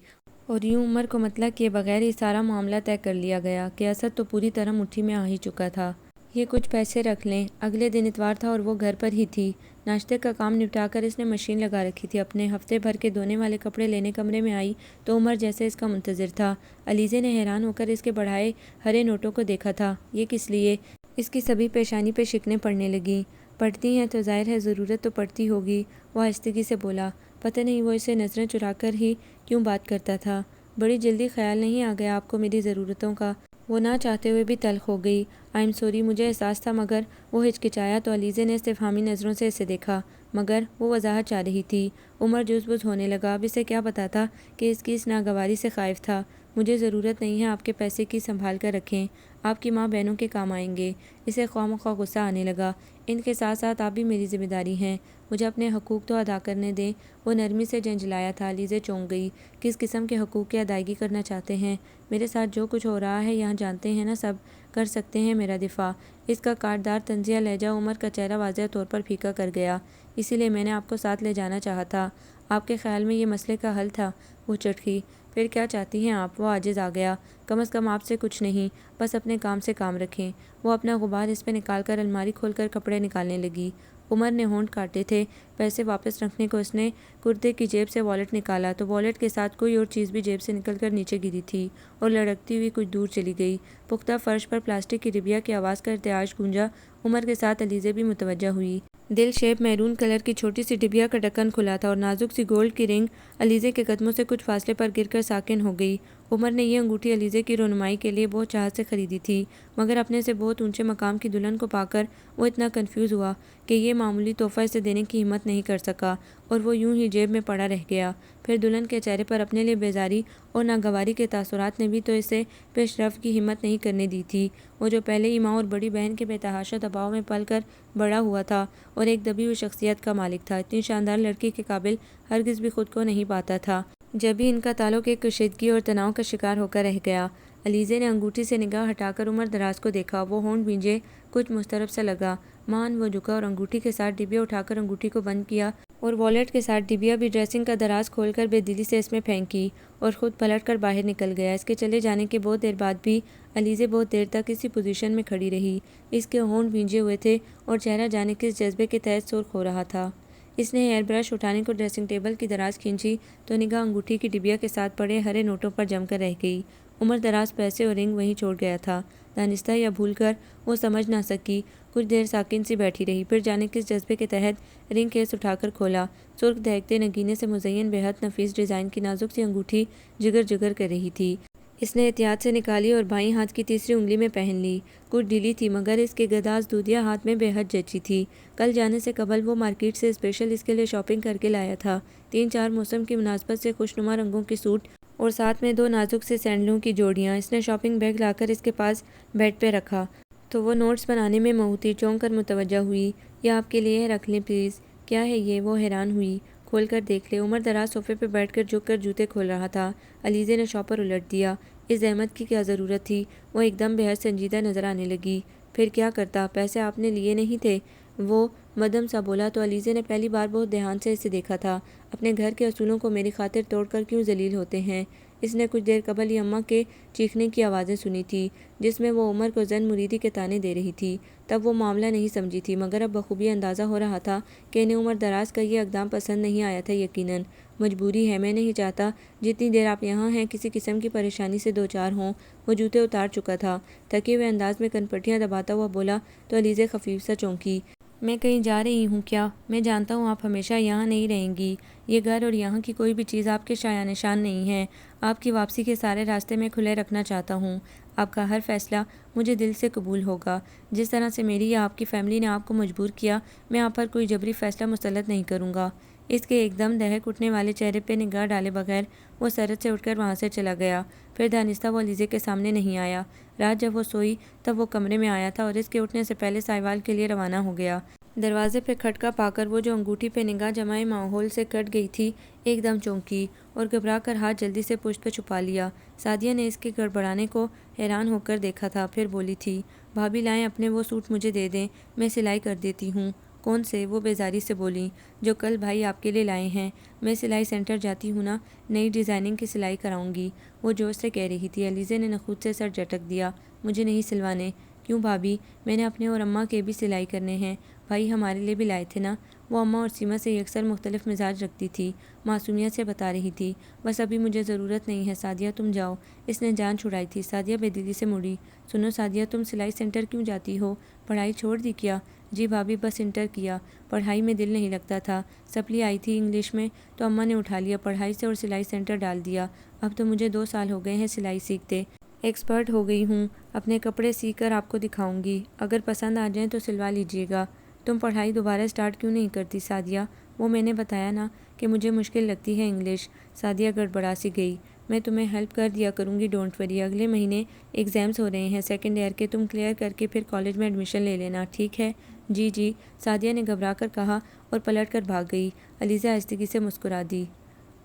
اور یوں عمر کو مطلع کیے بغیر یہ سارا معاملہ طے کر لیا گیا کہ اسد تو پوری طرح مٹھی میں آ ہی چکا تھا۔ یہ کچھ پیسے رکھ لیں۔ اگلے دن اتوار تھا اور وہ گھر پر ہی تھی۔ ناشتے کا کام نپٹا کر اس نے مشین لگا رکھی تھی۔ اپنے ہفتے بھر کے دھونے والے کپڑے لینے کمرے میں آئی تو عمر جیسے اس کا منتظر تھا۔ علیزے نے حیران ہو کر اس کے بڑھائے ہرے نوٹوں کو دیکھا تھا۔ یہ کس لیے؟ اس کی سبھی پیشانی پہ شکنیں پڑنے لگیں۔ پڑتی ہیں تو ظاہر ہے ضرورت تو پڑتی ہوگی، وہ آہستگی سے بولا۔ پتہ نہیں وہ اسے نظریں چرا کر ہی کیوں بات کرتا تھا۔ بڑی جلدی خیال نہیں آ گیا آپ کو میری ضرورتوں کا؟ وہ نہ چاہتے ہوئے بھی تلخ ہو گئی۔ آئی ایم سوری، مجھے احساس تھا، مگر وہ ہچکچایا تو علیزے نے استفہامی نظروں سے اسے دیکھا۔ مگر وہ وضاحت چاہ رہی تھی۔ عمر جوش بوش ہونے لگا۔ اب اسے کیا پتا تھا کہ اس کی اس ناگواری سے خائف تھا۔ مجھے ضرورت نہیں ہے آپ کے پیسے کی، سنبھال کر رکھیں، آپ کی ماں بہنوں کے کام آئیں گے۔ اسے خواہ مخواہ غصہ آنے لگا۔ ان کے ساتھ ساتھ آپ بھی میری ذمہ داری ہیں، مجھے اپنے حقوق تو ادا کرنے دیں۔ وہ نرمی سے جھنجھلایا تھا۔ علیزہ چونک گئی۔ کس قسم کے حقوق کی ادائیگی کرنا چاہتے ہیں؟ میرے ساتھ جو کچھ ہو رہا ہے یہاں جانتے ہیں نا سب، کر سکتے ہیں میرا دفاع؟ اس کا کاٹدار طنزیہ لہجہ عمر کا چہرہ واضح طور پر پھیکا کر گیا۔ اسی لیے میں نے آپ کو ساتھ لے جانا چاہا تھا۔ آپ کے خیال میں یہ مسئلے کا حل تھا؟ وہ چٹکی۔ پھر کیا چاہتی ہیں آپ؟ وہ عاجز آ گیا۔ کم از کم آپ سے کچھ نہیں، بس اپنے کام سے کام رکھیں۔ وہ اپنا غبار اس پہ نکال کر الماری کھول کر کپڑے نکالنے لگی۔ عمر نے ہونٹ کاٹے تھے۔ پیسے واپس رکھنے کو اس نے کرتے کی جیب سے والیٹ نکالا تو والیٹ کے ساتھ کوئی اور چیز بھی جیب سے نکل کر نیچے گری تھی اور لڑکتی ہوئی کچھ دور چلی گئی۔ پختہ فرش پر پلاسٹک کی ڈبیا کی آواز کا ارتعاش گونجا۔ عمر کے ساتھ علیزہ بھی متوجہ ہوئی۔ دل شیپ میرون کلر کی چھوٹی سی ڈبیا کا ڈھکن کھلا تھا اور نازک سی گولڈ کی رنگ علیزہ کے قدموں سے کچھ فاصلے پر گر کر ساکن ہو گئی۔ عمر نے یہ انگوٹھی علیزہ کی رونمائی کے لیے بہت چاہت سے خریدی تھی، مگر اپنے سے بہت اونچے مقام کی دلہن کو پا کر وہ اتنا کنفیوز ہوا کہ یہ معمولی تحفہ اسے دینے کی ہمت نہیں کر سکا اور وہ یوں ہی جیب میں پڑا رہ گیا۔ پھر دلہن کے چہرے پر اپنے لیے بیزاری اور ناگواری کے تاثرات نے بھی تو اسے پیش رفت کی ہمت نہیں کرنے دی تھی۔ وہ جو پہلے ہی ماں اور بڑی بہن کے بے تحاشا دباؤ میں پل کر بڑا ہوا تھا اور ایک دبی ہوئی شخصیت کا مالک تھا، اتنی شاندار لڑکی کے قابل ہرگز بھی خود کو نہیں پاتا تھا۔ جب بھی ان کا تعلق ایک کشیدگی اور تناؤ کا شکار ہو کر رہ گیا۔ علیزہ نے انگوٹھی سے نگاہ ہٹا کر عمر دراز کو دیکھا۔ وہ ہونٹ بھینجے کچھ مضطرب سا لگا۔ مان وہ جھکا اور انگوٹھی کے ساتھ ڈبیا اٹھا کر انگوٹھی کو بند کیا اور والیٹ کے ساتھ ڈبیا بھی ڈریسنگ کا دراز کھول کر بے دلی سے اس میں پھینکی اور خود پلٹ کر باہر نکل گیا۔ اس کے چلے جانے کے بہت دیر بعد بھی علیزہ بہت دیر تک اسی پوزیشن میں کھڑی رہی۔ اس کے ہونٹ بھینجے ہوئے تھے اور چہرہ جانے کس جذبے کے تحت سرخ ہو رہا تھا۔ اس نے ہیئر برش اٹھانے کو ڈریسنگ ٹیبل کی دراز کھینچی تو نگاہ انگوٹھی کی ڈبیا کے ساتھ پڑے ہرے نوٹوں پر جم کر رہ گئی۔ عمر دراز پیسے اور رنگ وہیں چھوڑ گیا تھا۔ دانستہ یا بھول کر وہ سمجھ نہ سکی۔ کچھ دیر ساکن سی بیٹھی رہی، پھر جانے کس جذبے کے تحت رنگ کیس اٹھا کر کھولا۔ سرخ دہکتے نگینے سے مزین بے حد نفیس ڈیزائن کی نازک سی انگوٹھی جگر جگر کر رہی تھی۔ اس نے احتیاط سے نکالی اور بائیں ہاتھ کی تیسری انگلی میں پہن لی۔ کچھ ڈھیلی تھی مگر اس کے گداز دودھیا ہاتھ میں بے حد جچی تھی۔ کل جانے سے قبل وہ مارکیٹ سے اسپیشل اس کے لیے شاپنگ کر کے لایا تھا۔ 3-4 موسم کی مناسبت سے خوشنما رنگوں کے سوٹ اور ساتھ میں 2 نازک سے سینڈلوں کی جوڑیاں۔ اس نے شاپنگ بیگ لا کر اس کے پاس بیڈ پہ رکھا تو وہ نوٹس بنانے میں مہو تھی۔ چونک کر متوجہ ہوئی۔ یہ آپ کے لیے ہے، رکھ لیں پلیز۔ کیا ہے یہ؟ وہ حیران ہوئی۔ کھول کر دیکھ لے۔ عمر دراز صوفے پہ بیٹھ کر جھک کر جوتے کھول رہا تھا۔ علیزہ نے شاپر الٹ دیا۔ اس زحمت کی کیا ضرورت تھی؟ وہ ایک دم بے حد سنجیدہ نظر آنے لگی۔ پھر کیا کرتا؟ پیسے آپ نے لیے نہیں تھے؟ وہ مدھم سا بولا تو علیزہ نے پہلی بار بہت دھیان سے اسے دیکھا تھا۔ اپنے گھر کے اصولوں کو میری خاطر توڑ کر کیوں ذلیل ہوتے ہیں؟ اس نے کچھ دیر قبل ہی اماں کے چیخنے کی آوازیں سنی تھی جس میں وہ عمر کو زن مریدی کے طعنے دے رہی تھی۔ تب وہ معاملہ نہیں سمجھی تھی مگر اب بخوبی اندازہ ہو رہا تھا کہ انہیں عمر دراز کا یہ اقدام پسند نہیں آیا تھا۔ یقیناً مجبوری ہے، میں نہیں چاہتا جتنی دیر آپ یہاں ہیں کسی قسم کی پریشانی سے دوچار ہوں۔ وہ جوتے اتار چکا تھا۔ تھکے ہوئے انداز میں کنپٹیاں دباتا ہوا بولا تو علیزہ خفیف سا چونکی۔ میں کہیں جا رہی ہوں کیا؟ میں جانتا ہوں آپ ہمیشہ یہاں نہیں رہیں گی۔ یہ گھر اور یہاں کی کوئی بھی چیز آپ کے شایان نشان نہیں ہے۔ آپ کی واپسی کے سارے راستے میں کھلے رکھنا چاہتا ہوں۔ آپ کا ہر فیصلہ مجھے دل سے قبول ہوگا۔ جس طرح سے میری یا آپ کی فیملی نے آپ کو مجبور کیا، میں آپ پر کوئی جبری فیصلہ مسلط نہیں کروں گا۔ اس کے ایک دم دہک اٹھنے والے چہرے پہ نگاہ ڈالے بغیر وہ سرت سے اٹھ کر وہاں سے چلا گیا۔ پھر دانستہ وہ علیزہ کے سامنے نہیں آیا۔ رات جب وہ سوئی تب وہ کمرے میں آیا تھا اور اس کے اٹھنے سے پہلے سائیوال کے لیے روانہ ہو گیا۔ دروازے پہ کھٹکا پا کر وہ جو انگوٹھی پہ نگاہ جمائے ماحول سے کٹ گئی تھی ایک دم چونکی اور گھبرا کر ہاتھ جلدی سے پشت پہ چھپا لیا۔ سعدیہ نے اس کے گڑبڑانے کو حیران ہو کر دیکھا تھا، پھر بولی تھی، بھابی لائیں اپنے وہ سوٹ مجھے دے دیں، میں سلائی کر دیتی ہوں۔ کون سے؟ وہ بیزاری سے بولی۔ جو کل بھائی آپ کے لیے لائے ہیں۔ میں سلائی سینٹر جاتی ہوں نا، نئی ڈیزائننگ کی سلائی کراؤں گی، وہ جوش سے کہہ رہی تھی۔ علیزہ نے نخوت سے سر جھٹک دیا۔ مجھے نہیں سلوانے۔ کیوں بھابی؟ میں نے اپنے اور اماں کے بھی سلائی کرنے ہیں۔ بھائی ہمارے لیے بھی لائے تھے نا؟ وہ اماں اور سیما سے یکسر مختلف مزاج رکھتی تھی، معصومیت سے بتا رہی تھی۔ بس ابھی مجھے ضرورت نہیں ہے سعدیہ، تم جاؤ۔ اس نے جان چھڑائی تھی۔ سعدیہ بے دلی سے مڑی۔ سنو سعدیہ، تم سلائی سینٹر کیوں جاتی ہو؟ پڑھائی چھوڑ دی کیا؟ جی بھابی، بس انٹر کیا، پڑھائی میں دل نہیں لگتا تھا۔ سپلی آئی تھی انگلش میں تو اماں نے اٹھا لیا، پڑھائی سے اور سلائی سینٹر ڈال دیا۔ اب تو مجھے 2 سال ہو گئے ہیں سلائی سیکھتے، ایکسپرٹ ہو گئی ہوں۔ اپنے کپڑے سی کر آپ کو دکھاؤں گی، اگر پسند آ جائیں تو سلوا لیجیے گا۔ تم پڑھائی دوبارہ سٹارٹ کیوں نہیں کرتی سعدیہ؟ وہ میں نے بتایا نا کہ مجھے مشکل لگتی ہے انگلش۔ سعدیہ گڑبڑا سی گئی۔ میں تمہیں ہیلپ کر دیا کروں گی، ڈونٹ وری۔ اگلے مہینے ایگزامز ہو رہے ہیں سیکنڈ ایئر کے، تم کلیئر کر کے پھر کالج میں ایڈمیشن لے لینا، ٹھیک ہے؟ جی جی، سعدیہ نے گھبرا کر کہا اور پلٹ کر بھاگ گئی۔ علیزہ آہستگی سے مسکرا دی۔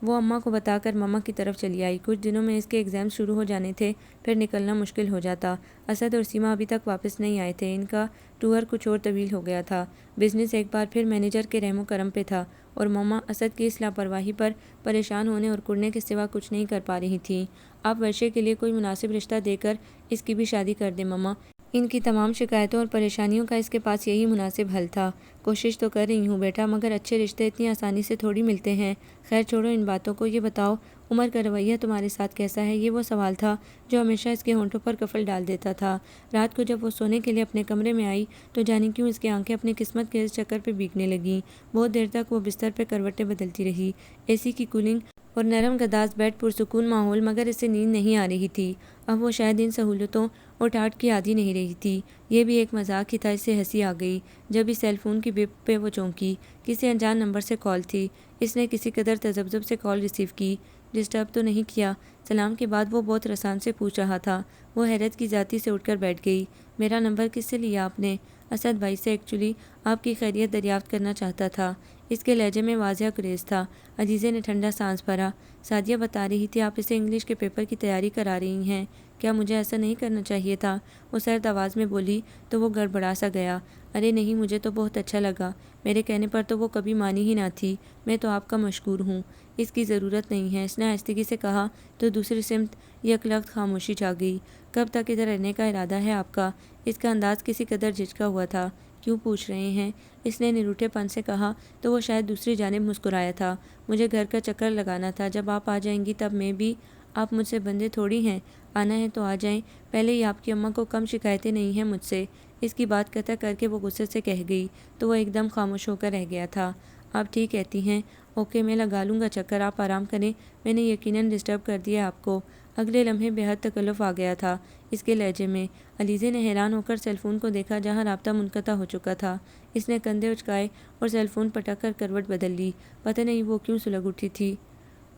وہ اماں کو بتا کر ماما کی طرف چلی آئی۔ کچھ دنوں میں اس کے ایگزام شروع ہو جانے تھے، پھر نکلنا مشکل ہو جاتا۔ اسد اور سیما ابھی تک واپس نہیں آئے تھے، ان کا ٹور کچھ اور طویل ہو گیا تھا۔ بزنس ایک بار پھر مینیجر کے رحم و کرم پہ تھا اور ماما اسد کی اس لاپرواہی پر پریشان ہونے اور کڑنے کے سوا کچھ نہیں کر پا رہی تھیں۔ آپ ورشے کے لیے کوئی مناسب رشتہ دے کر اس کی بھی شادی کر دیں ماما۔ ان کی تمام شکایتوں اور پریشانیوں کا اس کے پاس یہی مناسب حل تھا۔ کوشش تو کر رہی ہوں بیٹا، مگر اچھے رشتے اتنی آسانی سے تھوڑی ملتے ہیں۔ خیر چھوڑو ان باتوں کو، یہ بتاؤ عمر کا رویہ تمہارے ساتھ کیسا ہے؟ یہ وہ سوال تھا جو ہمیشہ اس کے ہونٹوں پر کفل ڈال دیتا تھا۔ رات کو جب وہ سونے کے لیے اپنے کمرے میں آئی تو جانے کیوں اس کی آنکھیں اپنی قسمت کے اس چکر پہ بھیگنے لگیں۔ بہت دیر تک وہ بستر پہ کروٹیں بدلتی رہی۔ اے سی کی کولنگ اور نرم گداز بیڈ، پرسکون ماحول، مگر اسے نیند نہیں آ رہی تھی۔ اب وہ شاید ان سہولتوں اور ٹاٹ کی عادی نہیں رہی تھی۔ یہ بھی ایک مذاق ہی تھا۔ اسے ہنسی آ گئی جب اس سیل فون کی بیپ پہ وہ چونکی۔ کسی انجان نمبر سے کال تھی۔ اس نے کسی قدر تذبذب سے کال ریسیو کی۔ ڈسٹرب تو نہیں کیا؟ سلام کے بعد وہ بہت رسان سے پوچھ رہا تھا۔ وہ حیرت کی ذاتی سے اٹھ کر بیٹھ گئی۔ میرا نمبر کس سے لیا آپ نے؟ اسد بھائی سے، ایکچولی آپ کی خیریت دریافت کرنا چاہتا تھا۔ اس کے لہجے میں واضح گریز تھا۔ عزیزے نے ٹھنڈا سانس بھرا۔ سعدیہ بتا رہی تھی آپ اسے انگلش کے پیپر کی تیاری کرا رہی ہیں، کیا مجھے ایسا نہیں کرنا چاہیے تھا؟ وہ سرد آواز میں بولی تو وہ گڑبڑا سا گیا۔ ارے نہیں، مجھے تو بہت اچھا لگا، میرے کہنے پر تو وہ کبھی مانی ہی نہ تھی، میں تو آپ کا مشکور ہوں۔ اس کی ضرورت نہیں ہے، اس نے آہستگی سے کہا تو دوسری سمت یکلخت خاموشی چھا گئی۔ کب تک ادھر رہنے کا ارادہ ہے آپ کا؟ اس کا انداز کسی قدر جھجکا ہوا تھا۔ کیوں پوچھ رہے ہیں؟ اس نے نروٹھے پن سے کہا تو وہ شاید دوسری جانب مسکرایا تھا۔ مجھے گھر کا چکر لگانا تھا، جب آپ آ جائیں گی تب میں بھی۔ آپ مجھ سے بندے تھوڑی ہیں، آنا ہے تو آ جائیں۔ پہلے ہی آپ کی اماں کو کم شکایتیں نہیں ہیں مجھ سے۔ اس کی بات قطع کر کے وہ غصے سے کہہ گئی تو وہ ایک دم خاموش ہو کر رہ گیا تھا۔ آپ ٹھیک کہتی ہیں، اوکے میں لگا لوں گا چکر، آپ آرام کریں، میں نے یقیناً ڈسٹرب کر دیا آپ کو۔ اگلے لمحے بے حد تکلف آ گیا تھا اس کے لہجے میں۔ علیزے نے حیران ہو کر سیل فون کو دیکھا جہاں رابطہ منقطع ہو چکا تھا۔ اس نے کندھے اچکائے اور سیل فون پٹک کر کروٹ بدل لی۔ پتہ نہیں وہ کیوں سلگ اٹھی تھی۔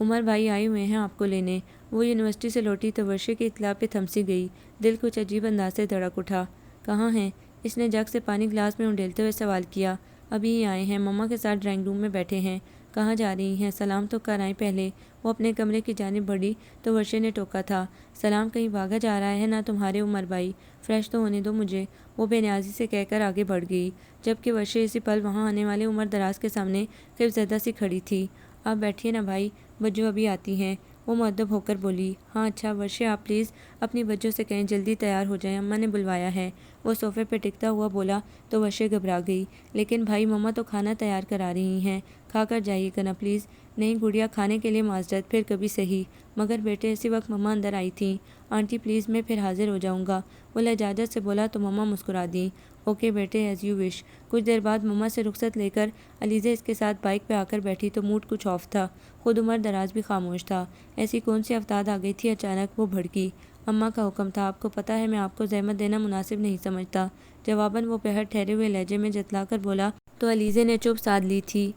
عمر بھائی آئے ہوئے ہیں آپ کو لینے۔ وہ یونیورسٹی سے لوٹی تو ورشے کی اطلاع پہ تھمسی گئی۔ دل کچھ عجیب انداز سے دھڑک اٹھا۔ کہاں ہیں؟ اس نے جگ سے پانی گلاس میں انڈیلتے ہوئے سوال کیا۔ ابھی ہی آئے ہیں، مما کے ساتھ ڈرائنگ روم میں بیٹھے ہیں۔ کہاں جا رہی ہیں؟ سلام تو کر آئیں پہلے۔ وہ اپنے کمرے کی جانب بڑھی تو ورشے نے ٹوکا تھا، سلام کہیں بھاگا جا رہا ہے نا تمہارے عمر بھائی؟ فریش تو ہونے دو مجھے، وہ بے نیازی سے کہہ کر آگے بڑھ گئی، جبکہ ورشے اسی پل وہاں آنے والے عمر دراز کے سامنے خفزدہ سی کھڑی تھی۔ آپ بیٹھیے نا بھائی، بجو ابھی آتی ہیں، وہ مؤدب ہو کر بولی۔ ہاں اچھا ورشے، آپ پلیز اپنی بجو سے کہیں جلدی تیار ہو جائیں، اماں نے بلوایا ہے۔ وہ صوفے پہ ٹکتا ہوا بولا تو ورشے گھبرا گئی۔ لیکن بھائی مما تو کھانا تیار کرا رہی ہیں، کھا کر جائیے گا نا پلیز۔ نہیں گڑیا، کھانے کے لیے معذرت، پھر کبھی صحیح۔ مگر بیٹے اسی وقت مما اندر آئی تھیں۔ آنٹی پلیز میں پھر حاضر ہو جاؤں گا، وہ لجاجت سے بولا تو مما مسکرا دیں۔ اوکے بیٹے، ایز یو وش۔ کچھ دیر بعد مما سے رخصت لے کر علیزہ اس کے ساتھ بائک پہ آ کر بیٹھی تو موڈ کچھ آف تھا، خود عمر دراز بھی خاموش تھا۔ ایسی کون سی افتاد آ گئی تھی اچانک؟ وہ بھڑکی۔ اماں کا حکم تھا، آپ کو پتہ ہے میں آپ کو زحمت دینا مناسب نہیں سمجھتا، جواباً وہ بہت ٹھہرے ہوئے لہجے میں جتلا کر بولا تو علیزہ نے چپ سادھ لی تھی۔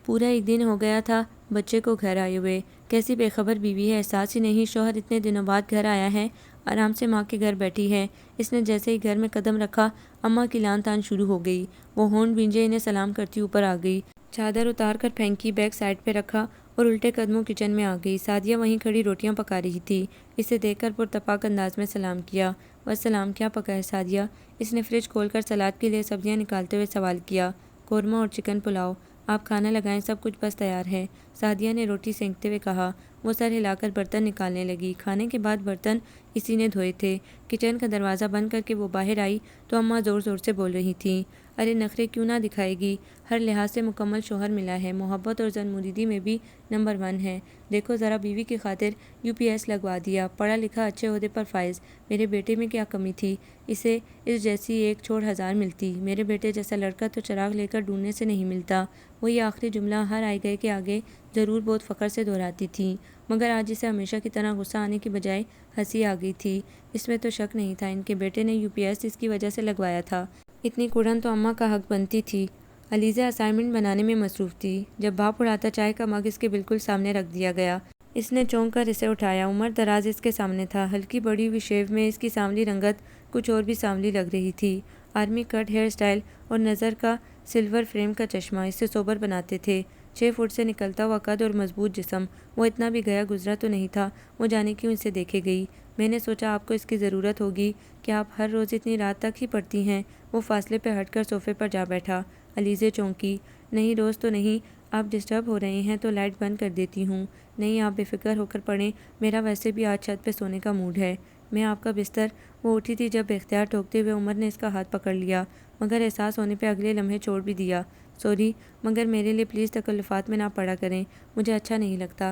پورا ایک دن ہو گیا تھا بچے کو گھر آئے ہوئے، کیسی بے خبر بیوی ہے، احساس ہی نہیں شوہر اتنے دنوں بعد گھر آیا ہے، آرام سے ماں کے گھر بیٹھی ہے۔ اس نے جیسے ہی گھر میں قدم رکھا اماں کی لان تان شروع ہو گئی۔ وہ ہونٹ بھینجے انہیں سلام کرتی اوپر آ گئی، چادر اتار کر پھینکی، بیگ سائڈ پہ رکھا اور الٹے قدموں کچن میں آ گئی۔ سعدیہ وہیں کھڑی روٹیاں پکا رہی تھی، اسے دیکھ کر پرتپاک انداز میں سلام کیا۔ والسلام، کیا پکا ہے سعدیہ؟ اس نے فریج کھول کر سلاد کے لیے سبزیاں نکالتے ہوئے سوال کیا۔ قورمہ اور چکن پلاؤ، آپ کھانا لگائیں، سب کچھ بس تیار ہے، سعدیہ نے روٹی سینکتے ہوئے کہا۔ وہ سر ہلا کر برتن نکالنے لگی۔ کھانے کے بعد برتن اسی نے دھوئے تھے۔ کچن کا دروازہ بند کر کے وہ باہر آئی تو اماں زور زور سے بول رہی تھیں، ارے نخرے کیوں نہ دکھائے گی، ہر لحاظ سے مکمل شوہر ملا ہے، محبت اور زنمولیدی میں بھی نمبر 1 ہے، دیکھو ذرا بیوی کی خاطر UPS لگوا دیا، پڑھا لکھا اچھے عہدے پر فائز، میرے بیٹے میں کیا کمی تھی، اسے اس جیسی ایک چھوڑ ہزار ملتی، میرے بیٹے جیسا لڑکا تو چراغ لے کر ڈھونڈنے سے نہیں ملتا۔ وہ یہ آخری جملہ ہر آئے گئے کے آگے ضرور بہت فخر سے دہراتی تھیں، مگر آج اسے ہمیشہ کی طرح غصہ آنے کی بجائے ہنسی آ گئی تھی۔ اس میں تو شک نہیں تھا ان کے بیٹے نے UPS اس کی وجہ سے لگوایا تھا اتنی کڑن تو اماں کا حق بنتی تھی۔ علیزہ اسائنمنٹ بنانے میں مصروف تھی۔ جب بھاپ اڑاتا چائے کا مگ اس کے بالکل سامنے رکھ دیا گیا، اس نے چونک کر اسے اٹھایا۔ عمر دراز اس کے سامنے تھا، ہلکی بڑی ہوئی شیو میں اس کی سانولی رنگت کچھ اور بھی سانولی لگ رہی تھی۔ آرمی کٹ ہیئر سٹائل اور نظر کا سلور فریم کا چشمہ اسے سوبر بناتے تھے۔ 6 فٹ سے نکلتا ہوا قد اور مضبوط جسم، وہ اتنا بھی گیا گزرا تو نہیں تھا۔ وہ جانے کیوں اسے دیکھے گئی۔ میں نے سوچا آپ کو اس کی ضرورت ہوگی کہ آپ ہر روز اتنی رات تک ہی پڑھتی ہیں۔ وہ فاصلے پہ ہٹ کر صوفے پر جا بیٹھا۔ علیزہ چونکی۔ نہیں روز تو نہیں، آپ ڈسٹرب ہو رہے ہیں تو لائٹ بند کر دیتی ہوں۔ نہیں آپ بے فکر ہو کر پڑھیں، میرا ویسے بھی آج چھت پہ سونے کا موڈ ہے۔ میں آپ کا بستر۔ وہ اٹھی تھی جب بے اختیار ٹوکتے ہوئے عمر نے اس کا ہاتھ پکڑ لیا، مگر احساس ہونے پہ اگلے لمحے چھوڑ بھی دیا۔ سوری، مگر میرے لیے پلیز تکلفات میں نہ پڑا کریں، مجھے اچھا نہیں لگتا۔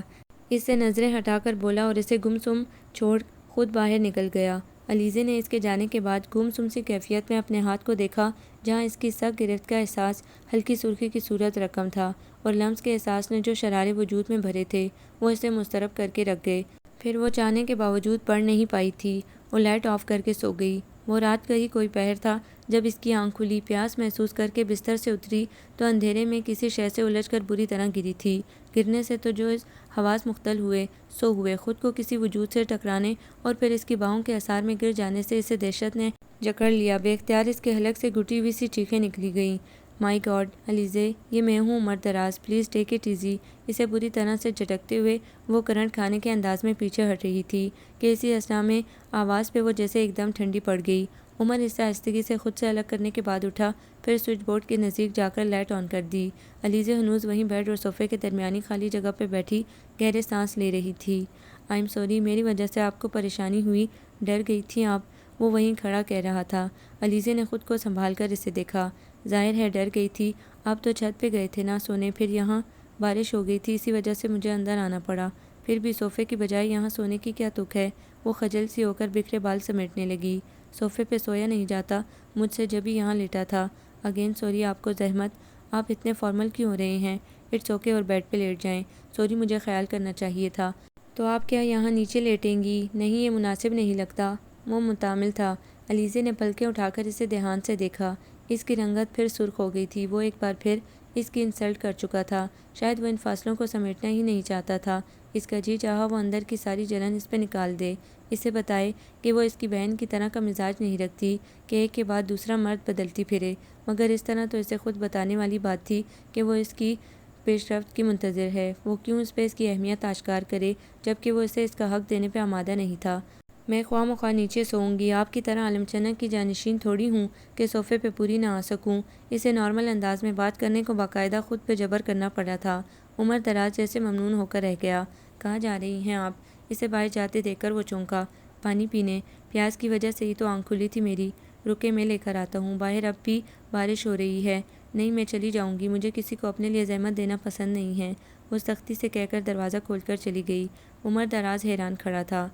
اس سے نظریں ہٹا کر بولا اور اسے گم سم چھوڑ خود باہر نکل گیا۔ علیزہ نے اس کے جانے کے بعد گم سم سی کیفیت میں اپنے ہاتھ کو دیکھا، جہاں اس کی سخت گرفت کا احساس ہلکی سرخی کی صورت رقم تھا، اور لمس کے احساس نے جو شرارے وجود میں بھرے تھے وہ اسے مضطرب کر کے رکھ گئے۔ پھر وہ چاہنے کے باوجود پڑھ نہیں پائی تھی۔ وہ لائٹ آف کر کے سو گئی۔ وہ رات کا ہی کوئی پہر تھا جب اس کی آنکھ کھلی۔ پیاس محسوس کر کے بستر سے اتری تو اندھیرے میں کسی شے سے الجھ کر بری طرح گری تھی۔ گرنے سے تو جو حواس مختل ہوئے سو ہوئے، خود کو کسی وجود سے ٹکرانے اور پھر اس کی باہوں کے اثار میں گر جانے سے اسے دہشت نے جکڑ لیا۔ بے اختیار اس کے حلق سے گھٹی ہوئی سی چیخیں نکلی گئیں۔ مائی گاڈ علیزہ، یہ میں ہوں عمر دراز، پلیز ٹیک اٹ ایزی۔ اسے بری طرح سے جھٹکتے ہوئے وہ کرنٹ کھانے کے انداز میں پیچھے ہٹ رہی تھی کہ اسی اثنا میں آواز پہ وہ جیسے ایک دم ٹھنڈی پڑ گئی۔ عمر اس سے آہستگی سے خود سے الگ کرنے کے بعد اٹھا، پھر سوئچ بورڈ کے نزدیک جا کر لائٹ آن کر دی۔ علیزہ ہنوز وہیں بیڈ اور صوفے کے درمیانی خالی جگہ پہ بیٹھی گہرے سانس لے رہی تھی۔ آئی ایم سوری، میری وجہ سے آپ کو پریشانی ہوئی، ڈر گئی تھیں آپ، وہ وہیں کھڑا کہہ رہا تھا۔ علیزہ نے خود کو سنبھال کر اسے دیکھا۔ ظاہر ہے ڈر گئی تھی، آپ تو چھت پہ گئے تھے نا سونے، پھر یہاں بارش ہو گئی تھی، اسی وجہ سے مجھے اندر آنا پڑا۔ پھر بھی صوفے کی بجائے یہاں سونے کی کیا تک ہے؟ وہ خجل سی ہو کر بکھرے بال سمیٹنے لگی۔ صوفے پہ سویا نہیں جاتا مجھ سے، جب ہی یہاں لیٹا تھا۔ اگین سوری، آپ کو زحمت، آپ اتنے فارمل کیوں ہو رہے ہیں؟ اٹس اوکے، اور بیڈ پہ لیٹ جائیں۔ سوری، مجھے خیال کرنا چاہیے تھا۔ تو آپ کیا یہاں نیچے لیٹیں گی؟ نہیں، یہ مناسب نہیں لگتا۔ وہ متعامل تھا۔ علیزہ نے پلکیں اٹھا کر اسے دھیان سے دیکھا۔ اس کی رنگت پھر سرخ ہو گئی تھی۔ وہ ایک بار پھر اس کی انسلٹ کر چکا تھا۔ شاید وہ ان فاصلوں کو سمیٹنا ہی نہیں چاہتا تھا۔ اس کا جی چاہا وہ اندر کی ساری جلن اس پہ نکال دے، اسے بتائے کہ وہ اس کی بہن کی طرح کا مزاج نہیں رکھتی کہ ایک کے بعد دوسرا مرد بدلتی پھرے، مگر اس طرح تو اسے خود بتانے والی بات تھی کہ وہ اس کی پیش رفت کی منتظر ہے۔ وہ کیوں اس پہ اس کی اہمیت آشکار کرے جبکہ وہ اسے اس کا حق دینے پہ آمادہ نہیں تھا۔ میں خواہ مخواہ نیچے سوؤں گی، آپ کی طرح عالم چنک کی جانشین تھوڑی ہوں کہ صوفے پہ پوری نہ آ سکوں۔ اسے نارمل انداز میں بات کرنے کو باقاعدہ خود پہ جبر کرنا پڑا تھا۔ عمر دراز جیسے ممنون ہو کر رہ گیا۔ کہاں جا رہی ہیں آپ؟ اسے باہر جاتے دیکھ کر وہ چونکا۔ پانی پینے، پیاس کی وجہ سے ہی تو آنکھ کھلی تھی میری۔ رکے میں لے کر آتا ہوں، باہر اب بھی بارش ہو رہی ہے۔ نہیں میں چلی جاؤں گی، مجھے کسی کو اپنے لیے زحمت دینا پسند نہیں ہے، وہ سختی سے کہہ کر دروازہ کھول کر چلی گئی۔ عمر دراز حیران کھڑا تھا۔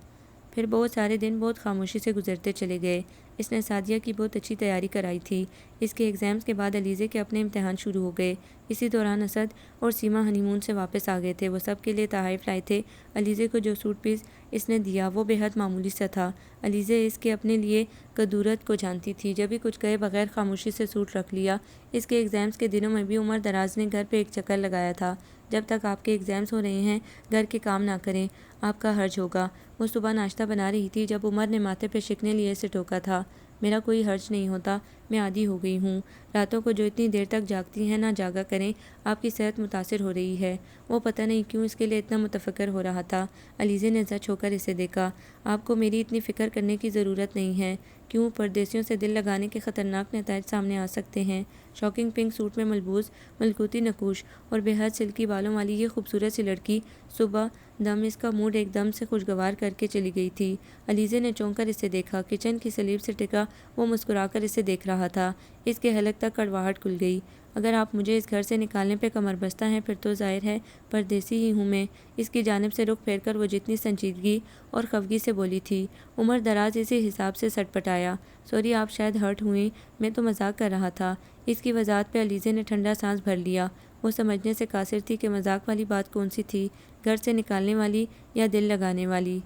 پھر بہت سارے دن بہت خاموشی سے گزرتے چلے گئے۔ اس نے سعدیہ کی بہت اچھی تیاری کرائی تھی۔ اس کے ایگزامز کے بعد علیزہ کے اپنے امتحان شروع ہو گئے۔ اسی دوران اسد اور سیما ہنی مون سے واپس آ گئے تھے۔ وہ سب کے لیے تحائف لائے تھے۔ علیزہ کو جو سوٹ پیس اس نے دیا وہ بے حد معمولی سا تھا۔ علیزہ اس کے اپنے لیے کدورت کو جانتی تھی۔ جب ہی کچھ کہے بغیر خاموشی سے سوٹ رکھ لیا۔ اس کے ایگزامز کے دنوں میں بھی عمر دراز نے گھر پہ ایک چکر لگایا تھا۔ جب تک آپ کے ایگزامز ہو رہے ہیں گھر کے کام نہ کریں، آپ کا حرج ہوگا۔ وہ صبح ناشتہ بنا رہی تھی جب عمر نے ماتھے پہ شکنے لیے اسے ٹوکا تھا۔ میرا کوئی حرج نہیں ہوتا، میں عادی ہو گئی ہوں۔ راتوں کو جو اتنی دیر تک جاگتی ہیں نہ جاگا کریں، آپ کی صحت متاثر ہو رہی ہے۔ وہ پتہ نہیں کیوں اس کے لیے اتنا متفکر ہو رہا تھا۔ علیزہ نے زچ ہو کر اسے دیکھا۔ آپ کو میری اتنی فکر کرنے کی ضرورت نہیں ہے۔ کیوں؟ پردیسیوں سے دل لگانے کے خطرناک نتائج سامنے آ سکتے ہیں۔ شاکنگ پنک سوٹ میں ملبوس ملکوتی نقوش اور بے حد سلکی بالوں والی یہ خوبصورت سی لڑکی صبح دم اس کا موڈ ایک دم سے خوشگوار کر کے چلی گئی تھی۔ علیزہ نے چونک کر اسے دیکھا۔ کچن کی سلیب سے ٹکا وہ مسکرا کر اسے دیکھ رہا تھا۔ اس کے حلق تک کڑواہٹ کھل گئی۔ اگر آپ مجھے اس گھر سے نکالنے پہ کمر بستہ ہیں پھر تو ظاہر ہے پردیسی ہی ہوں میں۔ اس کی جانب سے رخ پھیر کر وہ جتنی سنجیدگی اور خفگی سے بولی تھی۔ عمر دراز اسی حساب سے سٹ پٹایا۔ سوری، آپ شاید ہرٹ ہوئیں، میں تو مذاق کر رہا تھا۔ اس کی وضاحت پہ علیزہ نے ٹھنڈا سانس بھر لیا۔ وہ سمجھنے سے قاصر تھی کہ مذاق والی بات کون سی تھی، گھر سے نکالنے والی یا دل لگانے والی۔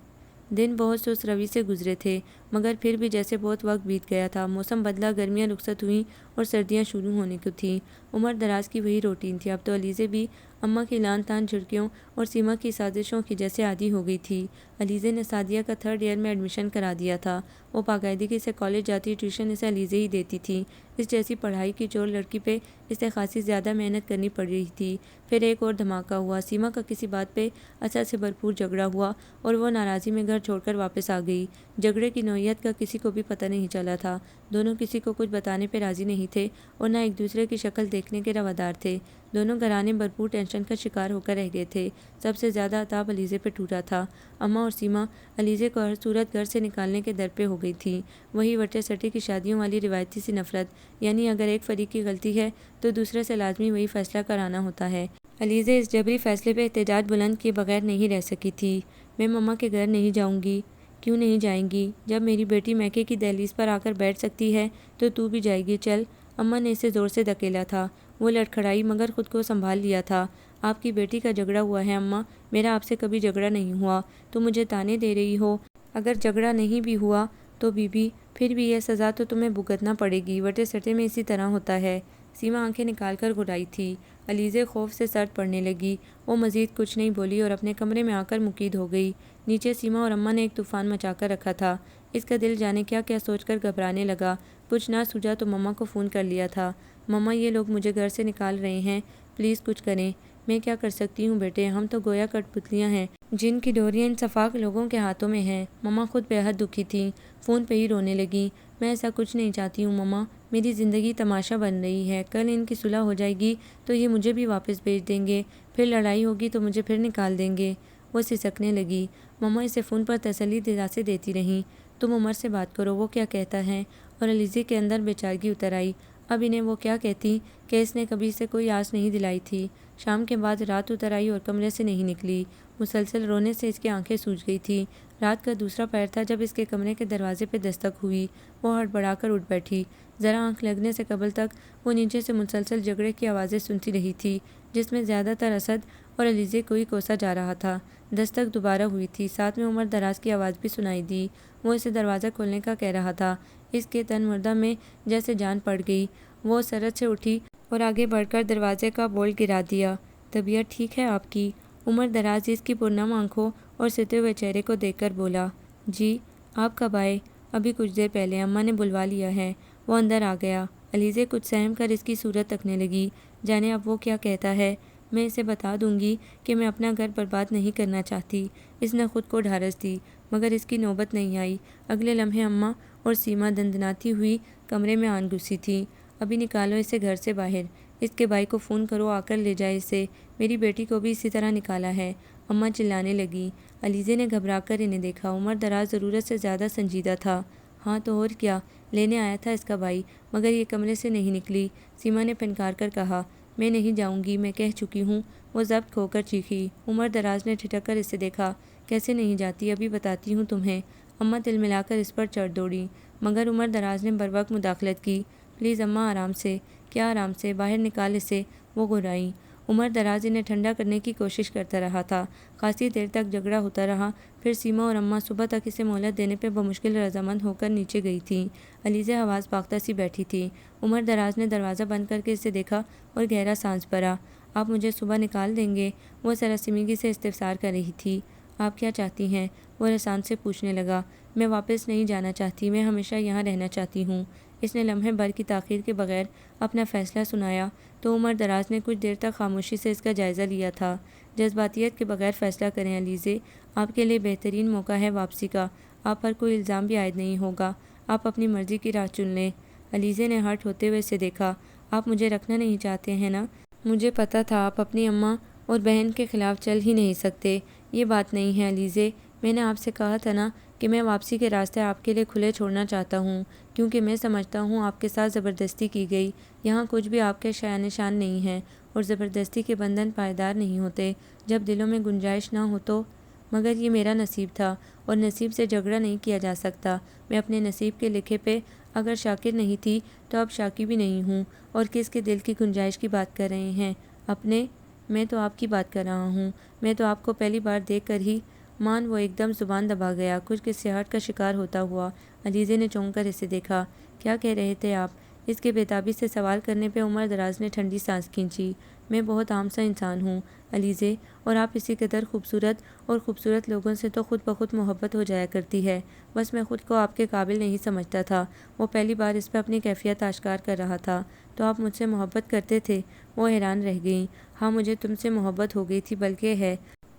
دن بہت سست روی سے گزرے تھے، مگر پھر بھی جیسے بہت وقت بیت گیا تھا۔ موسم بدلا، گرمیاں رخصت ہوئیں اور سردیاں شروع ہونے کو تھیں۔ عمر دراز کی وہی روٹین تھی۔ اب تو علیزے بھی اماں کی لان تان جھڑکیوں اور سیما کی سازشوں کی جیسے عادی ہو گئی تھی۔ علیزے نے سعدیہ کا 3rd ایئر میں ایڈمیشن کرا دیا تھا۔ وہ باقاعدگی سے کالج جاتی، ٹیوشن اسے علیزے ہی دیتی تھی۔ اس جیسی پڑھائی کی چور لڑکی پہ اسے خاصی زیادہ محنت کرنی پڑ رہی تھی۔ پھر ایک اور دھماکہ ہوا۔ سیما کا کسی بات پہ اثر سے بھرپور جھگڑا ہوا اور وہ ناراضی میں گھر چھوڑ کر واپس آ گئی۔ جھگڑے کی نوعیت کا کسی کو بھی پتہ نہیں چلا تھا۔ دونوں کسی کو کچھ بتانے پہ راضی نہیں تھے اور نہ ایک دوسرے کی شکل دیکھنے کے روادار تھے۔ دونوں گھرانے بھرپور ٹینشن کا شکار ہو کر رہ گئے تھے۔ سب سے زیادہ عتاب علیزے پہ ٹوٹا تھا۔ اماں اور سیما علیزے کو ہر صورت گھر سے نکالنے کے در پہ ہو گئی تھیں۔ وہی وٹے سٹے کی شادیوں والی روایتی سی نفرت، یعنی اگر ایک فریق کی غلطی ہے تو دوسرے سے لازمی وہی فیصلہ کرانا ہوتا ہے۔ علیزے اس جبری فیصلے پہ احتجاج بلند کیے بغیر نہیں رہ سکی تھی۔ میں مما کے گھر نہیں جاؤں گی۔ کیوں نہیں جائیں گی؟ جب میری بیٹی میکے کی دہلیز پر آ کر بیٹھ سکتی ہے تو بھی جائے گی، چل۔ اماں نے اسے زور سے دھکیلا تھا۔ وہ لڑکھڑائی مگر خود کو سنبھال لیا تھا۔ آپ کی بیٹی کا جھگڑا ہوا ہے اماں، میرا آپ سے کبھی جھگڑا نہیں ہوا۔ تم مجھے تانے دے رہی ہو۔ اگر جھگڑا نہیں بھی ہوا تو بی پھر بھی یہ سزا تو تمہیں بھگتنا پڑے گی۔ وٹے سٹے میں اسی طرح ہوتا ہے۔ سیما آنکھیں نکال کر گھٹائی تھی۔ علیزے خوف سے سرد پڑنے لگی۔ وہ مزید کچھ نہیں بولی اور اپنے کمرے میں آ کر مقید ہو گئی۔ نیچے سیما اور اماں نے ایک طوفان مچا کر رکھا تھا۔ اس کا دل جانے کیا کیا سوچ کر گھبرانے لگا۔ کچھ نہ سوجا تو مما کو فون کر لیا تھا۔ مما، یہ لوگ مجھے گھر سے نکال رہے ہیں، پلیز کچھ کریں۔ میں کیا کر سکتی ہوں بیٹے، ہم تو گویا کٹ پتلیاں ہیں جن کی ڈوریاں ان سفاک لوگوں کے ہاتھوں میں ہیں۔ مما خود بے حد دکھی تھیں، فون پہ ہی رونے لگیں۔ میں ایسا کچھ نہیں چاہتی ہوں مما، میری زندگی تماشا بن رہی ہے۔ کل ان کی صلح ہو جائے گی تو یہ مجھے بھی واپس بھیج دیں گے، پھر لڑائی ہوگی تو مجھے پھر نکال دیں گے۔ وہ سسکنے لگی۔ مما اسے فون پر تسلی دلاسے دیتی رہیں۔ تم عمر سے بات کرو، وہ کیا کہتا ہے؟ اور علیزے کے اندر بے چارگی اتر آئی۔ اب انہیں وہ کیا کہتی کہ اس نے کبھی اسے کوئی آس نہیں دلائی تھی۔ شام کے بعد رات اتر آئی اور کمرے سے نہیں نکلی۔ مسلسل رونے سے اس کی آنکھیں سوج گئی تھی۔ رات کا دوسرا پہر تھا جب اس کے کمرے کے دروازے پہ دستک ہوئی۔ وہ ہڑبڑا کر اٹھ بیٹھی۔ ذرا آنکھ لگنے سے قبل تک وہ نیچے سے مسلسل جھگڑے کی آوازیں سنتی رہی تھی، جس میں زیادہ تر اسد اور علیزے کو ہی کوسا جا رہا تھا۔ دستک دوبارہ ہوئی تھی، ساتھ میں عمر دراز کی آواز بھی سنائی دی۔ وہ اسے دروازہ کھولنے کا کہہ رہا تھا۔ اس کے تن مردہ میں جیسے جان پڑ گئی۔ وہ سرعت سے اٹھی اور آگے بڑھ کر دروازے کا بولٹ گرا دیا۔ طبیعت ٹھیک ہے آپ کی؟ عمر دراز اس کی پرنم آنکھوں اور ستے ہوئے چہرے کو دیکھ کر بولا۔ جی، آپ کب آئے؟ ابھی کچھ دیر پہلے، اماں نے بلوا لیا ہے۔ وہ اندر آ گیا۔ علیزے کچھ سہم کر اس کی صورت تکنے لگی۔ جانے اب وہ کیا کہتا ہے۔ میں اسے بتا دوں گی کہ میں اپنا گھر برباد نہیں کرنا چاہتی۔ اس نے خود کو ڈھارس دی، مگر اس کی نوبت نہیں آئی۔ اگلے لمحے اماں اور سیما دندناتی ہوئی کمرے میں آن گھسی تھی۔ ابھی نکالو اسے گھر سے باہر۔ اس کے بھائی کو فون کرو، آ کر لے جائے اسے۔ میری بیٹی کو بھی اسی طرح نکالا ہے، اماں چلانے لگی۔ علیزے نے گھبرا کر انہیں دیکھا۔ عمر دراز ضرورت سے زیادہ سنجیدہ تھا۔ ہاں تو اور کیا، لینے آیا تھا اس کا بھائی، مگر یہ کمرے سے نہیں نکلی۔ سیما نے پھنکار کر کہا۔ میں نہیں جاؤں گی، میں کہہ چکی ہوں۔ وہ ضبط کھو کر چیخی۔ عمر دراز نے ٹھٹک کر اسے دیکھا۔ کیسے نہیں جاتی، ابھی بتاتی ہوں تمہیں۔ اماں تل ملا کر اس پر چڑھ دوڑی، مگر عمر دراز نے بروقت مداخلت کی۔ پلیز اماں، آرام سے۔ کیا آرام سے؟ باہر نکال اسے، وہ گھرائیں۔ عمر دراز انہیں ٹھنڈا کرنے کی کوشش کرتا رہا تھا۔ خاصی دیر تک جھگڑا ہوتا رہا۔ پھر سیما اور اماں صبح تک اسے مہلت دینے پہ بمشکل رضامند ہو کر نیچے گئی تھیں۔ علیزے حواس باختہ سی بیٹھی تھی۔ عمر دراز نے دروازہ بند کر کے اسے دیکھا اور گہرا سانس بھرا۔ آپ مجھے صبح نکال دیں گے؟ وہ سراسیمگی سے استفسار کر رہی تھی۔ آپ کیا چاہتی ہیں؟ وہ رسان سے پوچھنے لگا۔ میں واپس نہیں جانا چاہتی، میں ہمیشہ یہاں رہنا چاہتی ہوں۔ اس نے لمحے بھر کی تاخیر کے بغیر اپنا فیصلہ سنایا تو عمر دراز نے کچھ دیر تک خاموشی سے اس کا جائزہ لیا تھا۔ جذباتیت کے بغیر فیصلہ کریں علیزے، آپ کے لیے بہترین موقع ہے واپسی کا۔ آپ پر کوئی الزام بھی عائد نہیں ہوگا، آپ اپنی مرضی کی راہ چن لیں۔ علیزے نے ہرٹ ہوتے ہوئے اسے دیکھا۔ آپ مجھے رکھنا نہیں چاہتے ہیں نا؟ مجھے پتہ تھا آپ اپنی اماں اور بہن کے خلاف چل ہی نہیں سکتے۔ یہ بات نہیں ہے علیزے، میں نے آپ سے کہا تھا نا کہ میں واپسی کے راستے آپ کے لیے کھلے چھوڑنا چاہتا ہوں، کیونکہ میں سمجھتا ہوں آپ کے ساتھ زبردستی کی گئی۔ یہاں کچھ بھی آپ کے شایان شان نہیں ہے، اور زبردستی کے بندھن پائیدار نہیں ہوتے جب دلوں میں گنجائش نہ ہو تو۔ مگر یہ میرا نصیب تھا، اور نصیب سے جھگڑا نہیں کیا جا سکتا۔ میں اپنے نصیب کے لکھے پہ اگر شاکر نہیں تھی تو اب شاکی بھی نہیں ہوں۔ اور کس کے دل کی گنجائش کی بات کر رہے ہیں؟ اپنے؟ میں تو آپ کی بات کر رہا ہوں۔ میں تو آپ کو پہلی بار دیکھ کر ہی مان وہ ایک دم زبان دبا گیا، کچھ گھسیاہٹ کا شکار ہوتا ہوا۔ علیزے نے چونک کر اسے دیکھا۔ کیا کہہ رہے تھے آپ؟ اس کے بےتابی سے سوال کرنے پہ عمر دراز نے ٹھنڈی سانس کھینچی۔ میں بہت عام سا انسان ہوں علیزے، اور آپ اسی قدر خوبصورت، اور خوبصورت لوگوں سے تو خود بخود محبت ہو جایا کرتی ہے۔ بس میں خود کو آپ کے قابل نہیں سمجھتا تھا۔ وہ پہلی بار اس پہ اپنی کیفیت آشکار کر رہا تھا۔ تو آپ مجھ سے محبت کرتے تھے؟ وہ حیران رہ گئیں۔ ہاں، مجھے تم سے محبت ہو گئی تھی، بلکہ ہے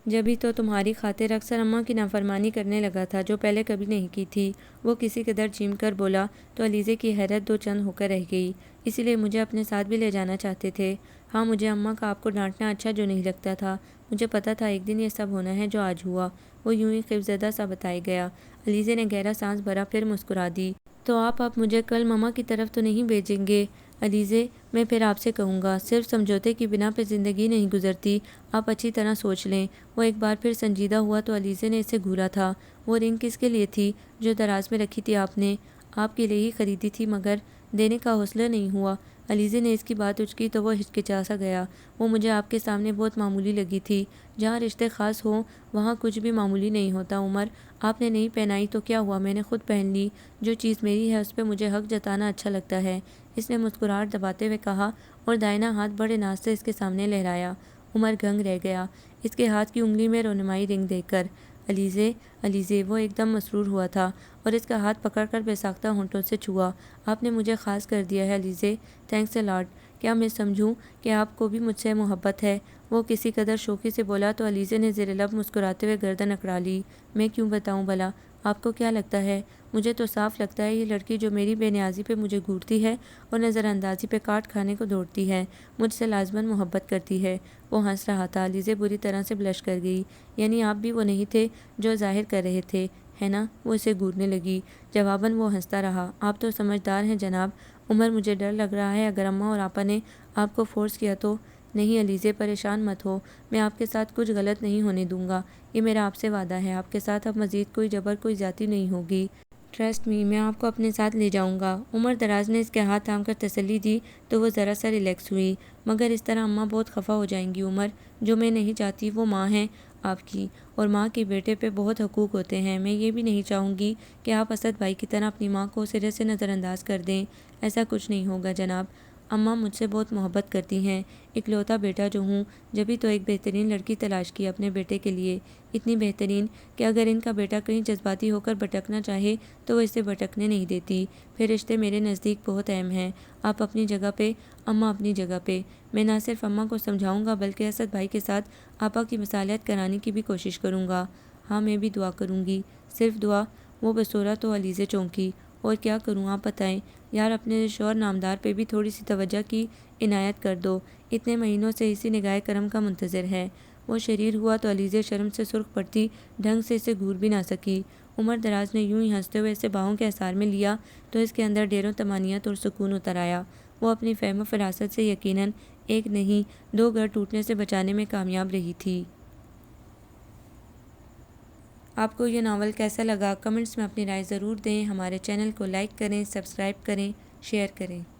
جبھی تو تمہاری خاطر اکثر اماں کی نافرمانی کرنے لگا تھا، جو پہلے کبھی نہیں کی تھی۔ وہ کسی قدر چیم کر بولا تو علیزے کی حیرت دو چند ہو کر رہ گئی۔ اسی لیے مجھے اپنے ساتھ بھی لے جانا چاہتے تھے؟ ہاں، مجھے اماں کا آپ کو ڈانٹنا اچھا جو نہیں لگتا تھا۔ مجھے پتا تھا ایک دن یہ سب ہونا ہے جو آج ہوا۔ وہ یوں ہی خفزدہ سا بتائے گیا۔ علیزے نے گہرا سانس بھرا، پھر مسکرا دی۔ تو آپ اب مجھے کل ماما کی طرف تو نہیں بھیجیں گے؟ علیزے، میں پھر آپ سے کہوں گا، صرف سمجھوتے کی بنا پہ زندگی نہیں گزرتی۔ آپ اچھی طرح سوچ لیں۔ وہ ایک بار پھر سنجیدہ ہوا تو علیزے نے اسے گھورا تھا۔ وہ رنگ کس کے لیے تھی جو دراز میں رکھی تھی آپ نے؟ آپ کے لیے ہی خریدی تھی، مگر دینے کا حوصلہ نہیں ہوا۔ علیزے نے اس کی بات اچکی تو وہ ہچکچا سا گیا۔ وہ مجھے آپ کے سامنے بہت معمولی لگی تھی۔ جہاں رشتے خاص ہوں وہاں کچھ بھی معمولی نہیں ہوتا عمر۔ آپ نے نہیں پہنائی تو کیا ہوا، میں نے خود پہن لی۔ جو چیز میری ہے اس پہ مجھے حق جتانا اچھا لگتا ہے، اس نے مسکراہٹ دباتے ہوئے کہا، اور دائیں ہاتھ بڑے ناز سے اس کے سامنے لہرایا۔ عمر دنگ رہ گیا اس کے ہاتھ کی انگلی میں رونمائی رنگ دیکھ کر۔ علیزے، علیزے، وہ ایک دم مسرور ہوا تھا اور اس کا ہاتھ پکڑ کر بے ساختہ ہونٹوں سے چھوا۔ آپ نے مجھے خاص کر دیا ہے علیزے، تھینکس اے لاٹ۔ کیا میں سمجھوں کہ آپ کو بھی مجھ سے محبت ہے؟ وہ کسی قدر شوخی سے بولا تو علیزے نے زیر لب مسکراتے ہوئے گردن اکڑا لی۔ میں کیوں بتاؤں بھلا؟ آپ کو کیا لگتا ہے؟ مجھے تو صاف لگتا ہے یہ لڑکی جو میری بے نیازی پہ مجھے گھورتی ہے اور نظر اندازی پہ کاٹ کھانے کو دوڑتی ہے، مجھ سے لازماً محبت کرتی ہے۔ وہ ہنس رہا تھا۔ علیزے بری طرح سے بلش کر گئی۔ یعنی آپ بھی وہ نہیں تھے جو ظاہر کر رہے تھے، ہے نا؟ وہ اسے گھورنے لگی۔ جواباً وہ ہنستا رہا۔ آپ تو سمجھدار ہیں جناب۔ عمر، مجھے ڈر لگ رہا ہے اگر اماں اور آپا نے آپ کو فورس کیا تو؟ نہیں علیزے، پریشان مت ہو، میں آپ کے ساتھ کچھ غلط نہیں ہونے دوں گا۔ یہ میرا آپ سے وعدہ ہے، آپ کے ساتھ اب مزید کوئی جبر، کوئی زیادتی نہیں ہوگی۔ ٹرسٹ می، میں آپ کو اپنے ساتھ لے جاؤں گا۔ عمر دراز نے اس کے ہاتھ تھام کر تسلی دی تو وہ ذرا سا ریلیکس ہوئی۔ مگر اس طرح اماں بہت خفا ہو جائیں گی عمر۔ جو میں نہیں چاہتی، وہ ماں ہیں آپ کی، اور ماں کے بیٹے پہ بہت حقوق ہوتے ہیں۔ میں یہ بھی نہیں چاہوں گی کہ آپ اسد بھائی کی طرح اپنی ماں کو سرے سے نظر انداز کر دیں۔ ایسا کچھ نہیں ہوگا جناب۔ اماں مجھ سے بہت محبت کرتی ہیں۔ اکلوتا بیٹا جو ہوں، جبھی تو ایک بہترین لڑکی تلاش کی اپنے بیٹے کے لیے، اتنی بہترین کہ اگر ان کا بیٹا کہیں جذباتی ہو کر بھٹکنا چاہے تو وہ اسے بھٹکنے نہیں دیتی۔ پھر رشتے میرے نزدیک بہت اہم ہیں۔ آپ اپنی جگہ پہ، اماں اپنی جگہ پہ۔ میں نہ صرف اماں کو سمجھاؤں گا بلکہ اسد بھائی کے ساتھ آپا کی مصالحت کرانے کی بھی کوشش کروں گا۔ ہاں، میں بھی دعا کروں گی۔ صرف دعا؟ وہ بسورا تو علیزے چونکی۔ اور کیا کروں آپ بتائیں؟ یار، اپنے شوہر نامدار پہ بھی تھوڑی سی توجہ کی عنایت کر دو، اتنے مہینوں سے اسی نگاہ کرم کا منتظر ہے۔ وہ شریر ہوا تو علیزے شرم سے سرخ پڑتی ڈھنگ سے اسے گھور بھی نہ سکی۔ عمر دراز نے یوں ہی ہنستے ہوئے اسے باہوں کے اثار میں لیا تو اس کے اندر ڈھیروں طمانینت اور سکون اتر آیا۔ وہ اپنی فہم و فراست سے یقیناً ایک نہیں دو گھر ٹوٹنے سے بچانے میں کامیاب رہی تھی۔ آپ کو یہ ناول کیسا لگا؟ کمنٹس میں اپنی رائے ضرور دیں۔ ہمارے چینل کو لائک کریں، سبسکرائب کریں، شیئر کریں۔